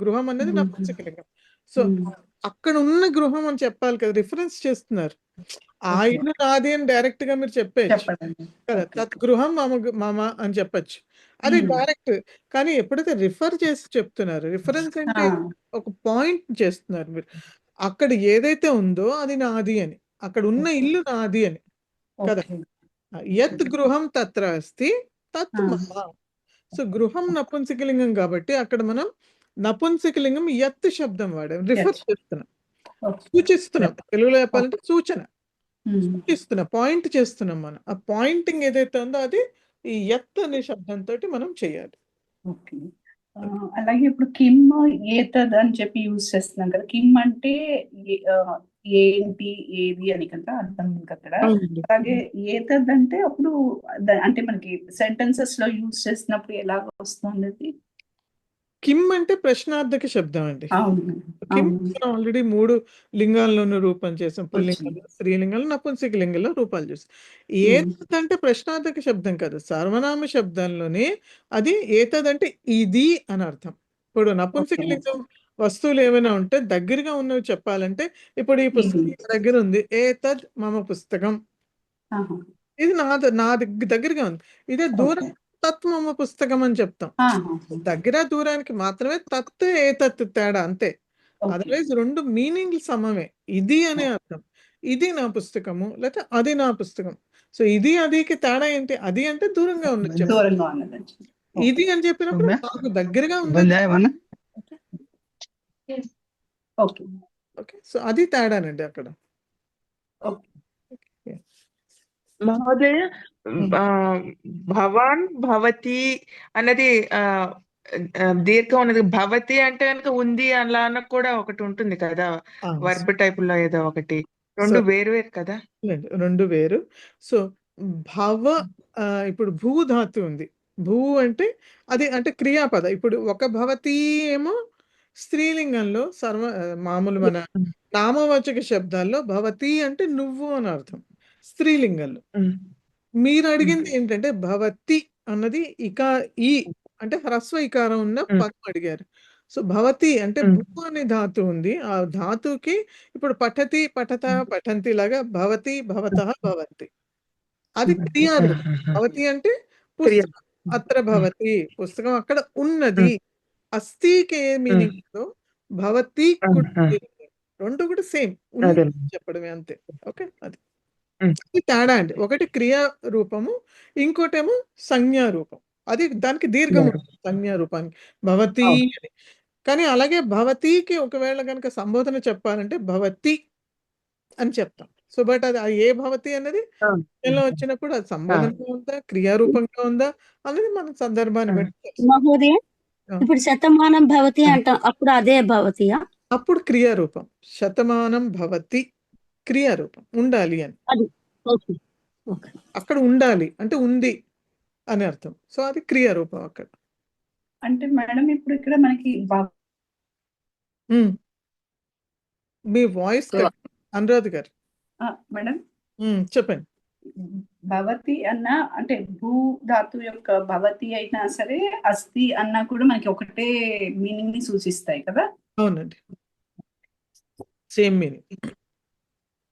గృహం అనేది నపుంసకలింగం. సో అక్కడ ఉన్న గృహం అని చెప్పాలి కదా, రిఫరెన్స్ చేస్తున్నారు. ఆ ఇల్లు నాది అని డైరెక్ట్ గా మీరు చెప్పచ్చు కదా, తత్ గృహం మమ అని చెప్పచ్చు, అది డైరెక్ట్. కానీ ఎప్పుడైతే రిఫర్ చేసి చెప్తున్నారు, రిఫరెన్స్ అంటే ఒక పాయింట్ చేస్తున్నారు మీరు. అక్కడ ఏదైతే ఉందో అది నాది అని, అక్కడ ఉన్న ఇల్లు నాది అని కదా. యత్ గృహం తత్ర అస్తి తత్ మమ. సో గృహం నపుంసకలింగం కాబట్టి అక్కడ మనం నపుంసకలింగం యత్ శబ్దం వాడాం, రిఫర్ చేస్తున్నాం, సూచిస్తున్నాం. తెలుగులో చెప్పాలంటే సూచిస్తున్నాం, పాయింట్ చేస్తున్నాం మనం. ఆ పాయింటింగ్ ఏదైతే ఉందో అది ఈ యత్ అనే శబ్దంతో మనం చేయాలి. అలాగే ఇప్పుడు కిమ్ ఏతద్ అని చెప్పి యూజ్ చేస్తున్నాం కదా. కిమ్ అంటే ఏంటి, ఏది అని కదా అర్థం అక్కడ. అలాగే ఏతద్ అంటే అప్పుడు అంటే మనకి సెంటెన్సెస్ లో యూజ్ చేసినప్పుడు ఎలాగ వస్తుంది? కిమ్ అంటే ప్రశ్నార్థక శబ్దం అండి. కిమ్ ఆల్రెడీ 3 లింగాల్లోనూ రూపం చేసాం. పుల్లింగంలో, స్త్రీలింగంలో, నపుంసకలింగంలో రూపాలు చేసాం. ఏతదంటే ప్రశ్నార్థక శబ్దం కాదు, సర్వనామ శబ్దంలోనే అది ఏతదంటే ఇది అని అర్థం. ఇప్పుడు నపుంసకలింగం వస్తువులు ఏమైనా ఉంటే దగ్గరగా ఉన్నవి చెప్పాలంటే, ఇప్పుడు ఈ పుస్తకం దగ్గర ఉంది, ఏతద్ మమ పుస్తకం, ఇది నా దగ్గరగా ఉంది. ఇదే దూరం తత్ మమ పుస్తకం అని చెప్తాం. దగ్గర దూరానికి మాత్రమే తత్ ఏతత్ తేడా అంతే. అదర్వైజ్ 2 మీనింగ్లు సమమే. ఇది అనే అర్థం, ఇది నా పుస్తకము లేకపోతే అది నా పుస్తకం. సో ఇది అదికి తేడా ఏంటి? అది అంటే దూరంగా ఉన్నది, ఇది అని చెప్పినప్పుడు నాకు దగ్గరగా ఉంది. ఓకే, సో అది తేడానండి అక్కడ. మహోదయ, భవాన్ భవతి అన్నది దీర్ఘం ఉన్నది. భవతి అంటే కనుక ఉంది అలా అన్న కూడా ఒకటి ఉంటుంది కదా, వర్బ్ టైప్ లో ఏదో ఒకటి. 2 వేరు కదా? 2 వేరు. సో భవ ఇప్పుడు భూధాతు ఉంది, భూ అంటే అది అంటే క్రియాపద. ఇప్పుడు ఒక భవతి ఏమో స్త్రీలింగంలో మామూలు మన నామవాచక శబ్దాల్లో భవతి అంటే నువ్వు అని అర్థం స్త్రీలింగంలో. మీరు అడిగింది ఏంటంటే భవతి అన్నది ఈ అంటే హ్రస్వ ఇకారం ఉన్న పదం అడిగారు. సో భవతి అంటే భూ అనే ధాతు ఉంది. ఆ ధాతుకి ఇప్పుడు పఠతి పఠత పఠంతి లాగా భవతి భవతః భవంతి. అది క్రియారూపం. భవతి అంటే పుస్తకం అత్ర భవతి, పుస్తకం అక్కడ ఉన్నది. అస్థికి ఏ మీనింగ్ ఉందో భవతి కూడా రెండు కూడా సేమ్ ఉంది చెప్పడమే అంతే. ఓకే, అది తేడా అండి. ఒకటి క్రియా రూపము, ఇంకోటేమో సంజ్ఞా రూపం. అది దానికి దీర్ఘం ఉంటుంది సంజ్ఞా రూపానికి భవతి అని. కానీ అలాగే భవతికి ఒకవేళ కనుక సంబోధన చెప్పాలంటే భవతి అని చెప్తాం. సో బట్ అది ఏ భవతి అన్నది వచ్చినప్పుడు అది సంబోధనగా ఉందా క్రియారూపంగా ఉందా అనేది మన సందర్భాన్ని బట్టి. మహోదయ ఇప్పుడు శతమానం భవతి అంటాం, అప్పుడు అదే భవతియా? అప్పుడు క్రియారూపం. శతమానం భవతి క్రియారూపం ఉండాలి అని, అక్కడ ఉండాలి అంటే ఉంది అని అర్థం. సో అది క్రియారూపం అక్కడ. అంటే మేడం ఇప్పుడు ఇక్కడ మనకి మీ వాయిస్ అనురాధ గారు. మేడం చెప్పండి. భవతి అన్న అంటే భూ ధాతు యొక్క భవతి అయినా సరే అస్థి అన్నా కూడా మనకి ఒకటే మీనింగ్ ని సూచిస్తాయి కదా? అవునండి, సేమ్ మీనింగ్.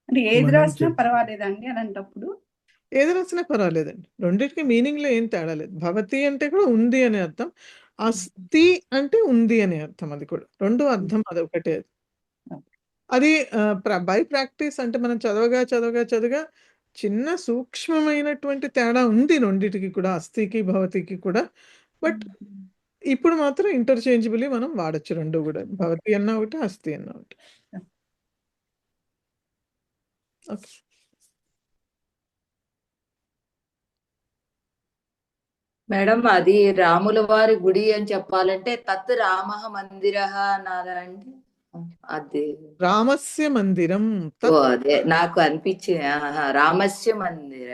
అంటే ఏది రాసినా పర్వాలేదండి అలాంటప్పుడు? ఏది రాసినా పర్వాలేదండి, రెండింటికి మీనింగ్ లో ఏం తేడా లేదు. భవతి అంటే కూడా ఉంది అనే అర్థం, అస్థి అంటే ఉంది అనే అర్థం. అది కూడా రెండు అర్థం అది ఒకటే. అది బై ప్రాక్టీస్ అంటే మనం చదవగా చిన్న సూక్ష్మమైనటువంటి తేడా ఉంది రెండింటికి కూడా, అస్థికి భవతికి కూడా. బట్ ఇప్పుడు మాత్రం ఇంటర్చేంజబుల్లీ మనం వాడచ్చు రెండు కూడా, భవతి అన్న ఒకటి అస్థి అన్న ఒకటి. ఓకే, మేడం అది రాముల వారి గుడి అని చెప్పాలంటే తత్ రామ మందిర అన్నారా అండి? అదే రామస్య మందిరం. అదే నాకు అనిపించింది, రామస్య మందిర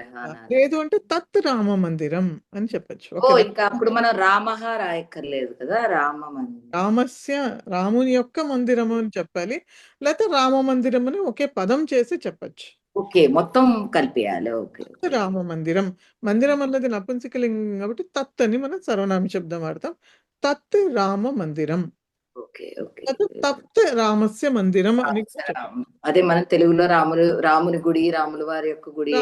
లేదు అంటే తత్ రామ మందిరం అని చెప్పచ్చు. ఇంకా అప్పుడు మనం రామ రాయక్కర్లేదు కదా, రామ మందిరం. రామస్య రాముని యొక్క మందిరం అని చెప్పాలి, లేకపోతే రామ మందిరం అని ఒకే పదం చేసి చెప్పచ్చు. ఓకే, మొత్తం కలిపేయాలి. ఓకే, రామ మందిరం. మందిరం అన్నది నపుంసకలింగం కాబట్టి తత్ అని మనం సర్వనామ శబ్దం వాడతాం. తత్ రామ మందిరం, తత్ రామస్య మందిరం అని. అదే మన తెలుగులో రాముని గుడి, రాముల వారి యొక్క గుడి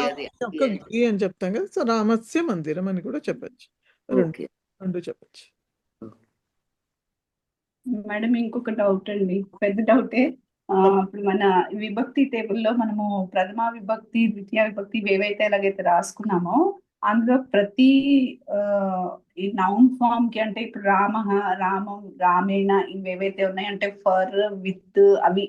గుడి అని చెప్తాం కదా. సో రామస్య మందిరం అని కూడా చెప్పచ్చు, రెండు చెప్పచ్చు. మేడం ఇంకొక డౌట్ అండి, పెద్ద డౌటే. ఇప్పుడు మన విభక్తి టేబుల్లో మనము ప్రథమ విభక్తి ద్వితీయ విభక్తి ఏవైతే ఎలాగైతే రాసుకున్నామో అందులో ప్రతి ఈ నౌన్ ఫామ్ కి అంటే ఇప్పుడు రామం రామేణ ఇవేవైతే ఉన్నాయి అంటే ఫర్ విత్ అవి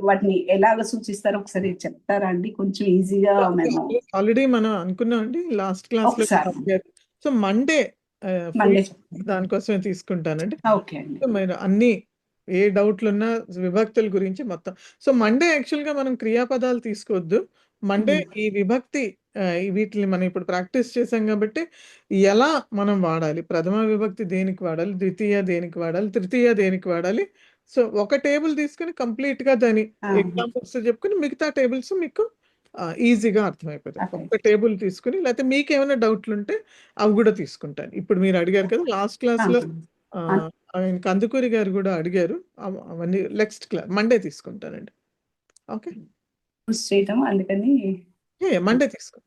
వాటిని ఎలాగ సూచిస్తారో ఒకసారి చెప్తారా అండి? కొంచెం ఈజీగా మేము ఆల్రెడీ మనం అనుకున్నాం అండి లాస్ట్ క్లాస్ లో. సో మండే దానికోసమే తీసుకుంటానండి. ఓకే అండి, మీరు అన్ని ఏ డౌట్లు ఉన్నా విభక్తుల గురించి మొత్తం. సో మండే యాక్చువల్ గా మనం క్రియాపదాలు తీసుకోవద్దు. మండే ఈ విభక్తి వీటిని మనం ఇప్పుడు ప్రాక్టీస్ చేసాం కాబట్టి ఎలా మనం వాడాలి, ప్రథమ విభక్తి దేనికి వాడాలి, ద్వితీయ దేనికి వాడాలి, తృతీయ దేనికి వాడాలి. సో ఒక టేబుల్ తీసుకుని కంప్లీట్ గా దాని ఎగ్జాంపుల్స్ చెప్పుకుని మిగతా టేబుల్స్ మీకు ఈజీగా అర్థమైపోతాయి. ఒక టేబుల్ తీసుకుని లేకపోతే మీకు ఏమైనా డౌట్లు ఉంటే అవి కూడా తీసుకుంటాను. ఇప్పుడు మీరు అడిగారు కదా లాస్ట్ క్లాస్ లో, ఆయన కందుకూరి గారు కూడా అడిగారు. అవన్నీ నెక్స్ట్ క్లాస్ మండే తీసుకుంటానండి. ఓకే, అందుకని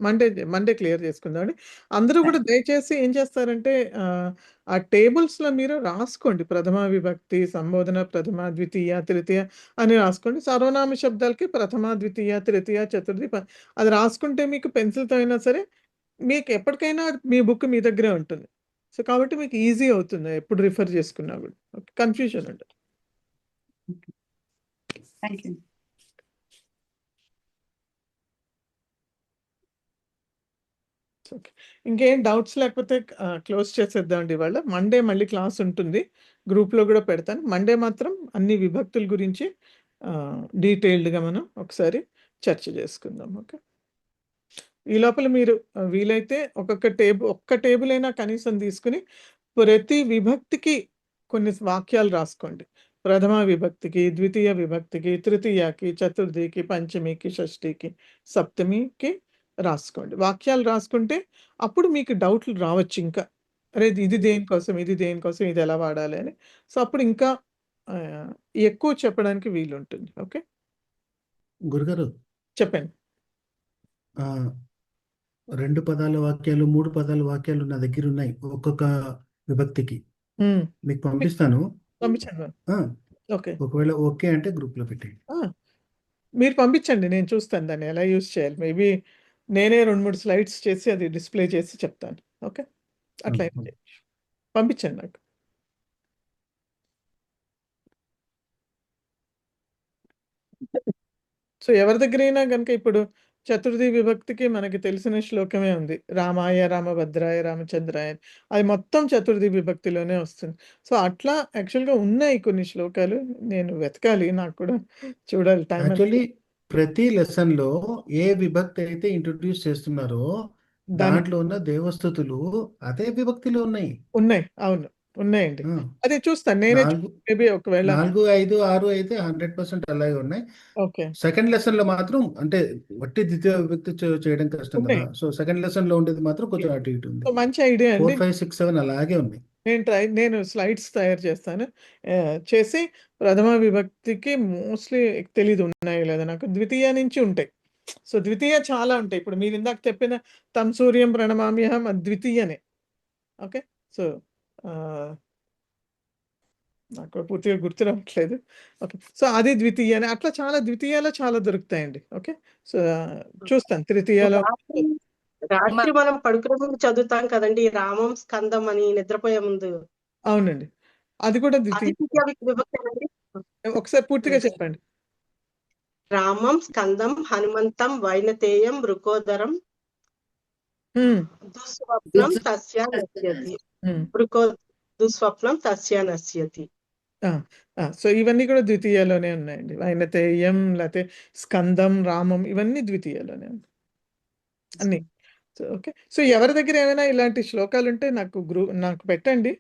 మండే మండే క్లియర్ చేసుకుందామండి. అందరూ కూడా దయచేసి ఏం చేస్తారంటే ఆ టేబుల్స్ లో మీరు రాసుకోండి, ప్రథమ విభక్తి సంబోధన ప్రథమ ద్వితీయ తృతీయ అని రాసుకోండి. సర్వనామ శబ్దాలకి ప్రథమ ద్వితీయ తృతీయ చతుర్థి అది రాసుకుంటే మీకు పెన్సిల్తో అయినా సరే మీకు ఎప్పటికైనా మీ బుక్ మీ దగ్గరే ఉంటుంది. సో కాబట్టి మీకు ఈజీ అవుతుంది ఎప్పుడు రిఫర్ చేసుకున్నా కూడా, కన్ఫ్యూజన్ ఉంటుంది. ఇంకేం డౌట్స్ లేకపోతే క్లోజ్ చేసేద్దామండి. ఇవాళ మండే మళ్ళీ క్లాస్ ఉంటుంది, గ్రూప్లో కూడా పెడతాను. మండే మాత్రం అన్ని విభక్తుల గురించి డీటెయిల్డ్గా మనం ఒకసారి చర్చ చేసుకుందాం. ఓకే. ఈ లోపల మీరు వీలైతే ఒక్క టేబుల్ అయినా కనీసం తీసుకుని ప్రతి విభక్తికి కొన్ని వాక్యాలు రాసుకోండి. ప్రథమ విభక్తికి, ద్వితీయ విభక్తికి, తృతీయకి, చతుర్థికి, పంచమికి, షష్ఠికి, సప్తమికి రాసుకోండి. వాక్యాలు రాసుకుంటే అప్పుడు మీకు డౌట్లు రావచ్చు ఇంకా. అరే ఇది దేనికోసం, ఇది దేనికోసం, ఇది ఎలా వాడాలి అని. సో అప్పుడు ఇంకా ఎక్కువ చెప్పడానికి వీలుంటుంది. ఓకే గురుగారు చెప్పండి. 2 పదాల వాక్యాలు, 3 పదాల వాక్యాలు నా దగ్గర ఉన్నాయి ఒక్కొక్క విభక్తికి. మీకు పంపిస్తాను. పంపించండి. ఓకే ఒకవేళ ఓకే అంటే గ్రూప్ లో పెట్టండి. మీరు పంపించండి, నేను చూస్తాను దాన్ని ఎలా యూజ్ చేయాలి. మేబీ నేనే 2-3 స్లైడ్స్ చేసి అది డిస్ప్లే చేసి చెప్తాను. ఓకే అట్లా పంపించండి నాకు. సో ఎవరి దగ్గరైనా కనుక ఇప్పుడు చతుర్థి విభక్తికి మనకి తెలిసిన శ్లోకమే ఉంది, రామాయ రామభద్రాయ రామచంద్రాయ. అది మొత్తం చతుర్థి విభక్తిలోనే వస్తుంది. సో అట్లా యాక్చువల్గా ఉన్నాయి కొన్ని శ్లోకాలు, నేను వెతకాలి, నాకు కూడా చూడాలి టైం. యాక్చువల్లీ ప్రతి లెసన్ లో ఏ విభక్తి అయితే ఇంట్రొడ్యూస్ చేస్తున్నారో దాంట్లో ఉన్న దేవస్థుతులు అదే విభక్తిలో ఉన్నాయి. అవును ఉన్నాయండి. అదే చూస్తాను నేనే. మేబీ ఒకవేళ 4, 5, 6 అయితే 100% అలాగే ఉన్నాయి. ఓకే సెకండ్ లెసన్ లో మాత్రం అంటే వట్టి ద్వితీయ విభక్తి చేయడం కష్టం కదా. సో సెకండ్ లెసన్ లో ఉండేది మాత్రం కొంచెం అటు ఇటు ఉంది. మంచి ఐడియా 4, అండి. 5, 6, 7 అలాగే ఉన్నాయి. నేను స్లైడ్స్ తయారు చేస్తాను, చేసి ప్రథమ విభక్తికి మోస్ట్లీ తెలీదు ఉన్నాయో లేదా నాకు, ద్వితీయ నుంచి ఉంటాయి. సో ద్వితీయ చాలా ఉంటాయి. ఇప్పుడు మీరు ఇందాక చెప్పిన తం సూర్యం ప్రణమామ్యహం ద్వితీయనే. ఓకే సో నాకు పూర్తిగా గుర్తు రావట్లేదు. ఓకే సో అది ద్వితీయనే. అట్లా చాలా ద్వితీయాలో చాలా దొరుకుతాయండి. ఓకే సో చూస్తాను తృతీయాలో. రాత్రి మనం పడుకునే ముందు చదువుతాం కదండి, రామం స్కందం అని నిద్రపోయే ముందు. అవునండి, అది కూడా ద్వితీయ విభక్తి. ఒకసారి పూర్తిగా చెప్పండి. రామం స్కందం హనుమంతం వైనతేయం వృకోదరం దుస్వప్నం తస్య నశ్యతి. దుస్వప్నం తస్య నశ్యతి. సో ఇవన్నీ కూడా ద్వితీయలోనే ఉన్నాయండి. వైనతేయం లేకపోతే స్కందం, రామం ఇవన్నీ ద్వితీయలోనే ఉన్నాయి అన్ని. సో ఓకే సో ఎవరి దగ్గర ఏమైనా ఇలాంటి శ్లోకాలు ఉంటే నాకు పెట్టండి.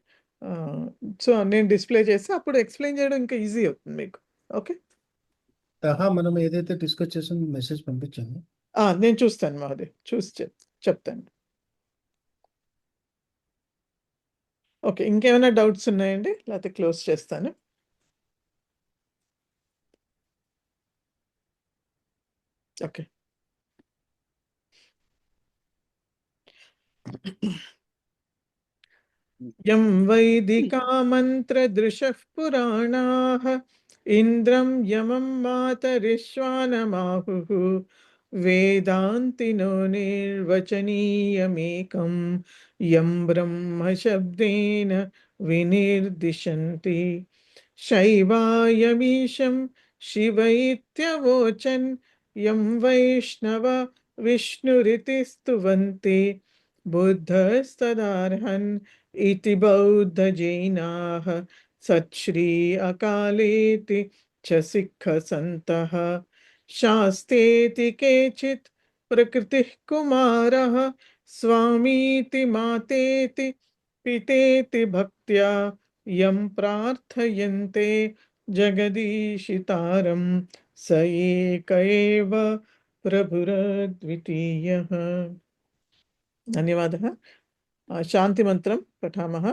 సో నేను డిస్ప్లే చేసి అప్పుడు ఎక్స్ప్లెయిన్ చేయడం ఇంకా ఈజీ అవుతుంది మీకు. ఓకే మనం ఏదైతే డిస్కస్ చేసామో మెసేజ్ పంపించాను. నేను చూస్తాను మహోదయ్, చూసి చెప్తాను. ఓకే ఇంకేమైనా డౌట్స్ ఉన్నాయండి, లేకపోతే క్లోజ్ చేస్తాను. ఓకే యం వైదికా మంత్రదృశః పురాణాః ఇంద్రం యమం మాతరిశ్వానమాహుః వేదాంతినో నిర్వచనీయమేకం యం బ్రహ్మ శబ్దేన వినిర్దిశంతి. శైవాయమీశం శివ ఇత్యవోచన్ యం వైష్ణవ విష్ణురితి స్తువంతి. బుద్ధస్తదార్హన్ ఇతి బౌద్ధ జైనాః సచ్శ్రీ అకాలేతి చ సిక్ఖ సంతః. శాస్తేతి కేచిత్ ప్రకృతిః కుమారః స్వామీతి మాతేతి పితేతి భక్త్యా యం ప్రార్థయంతే జగదీశితారం స ఏక ఏవ ప్రభురద్వితీయః. ధన్యవాదः. శాంతిమంత్రం పఠామः.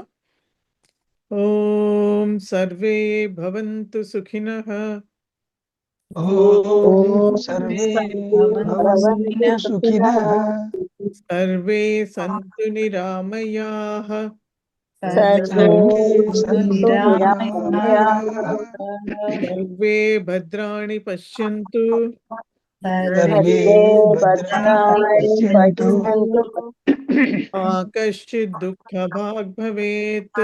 ఓం సర్వే భవంతు సుఖినః. ఓం సర్వే భవంతు సుఖినః. సర్వే సంతు నిరామయాః. సర్వే భద్రాణి పశ్యంతు. మా కశ్చిద్ దుఃఖభాగ్ భవేత్.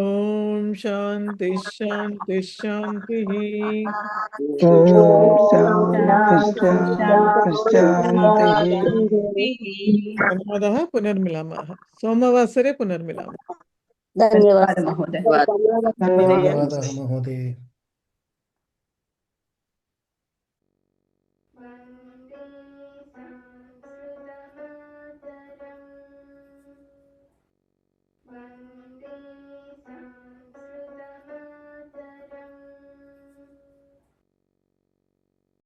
ఓం శాంతి శాంతి శాంతి. ధన్యవాదः. పునర్మిలామः సోమవాసరే పునర్మిలామः. ధన్యవాదాలు ధన్యవాదాలు మహోదయ. One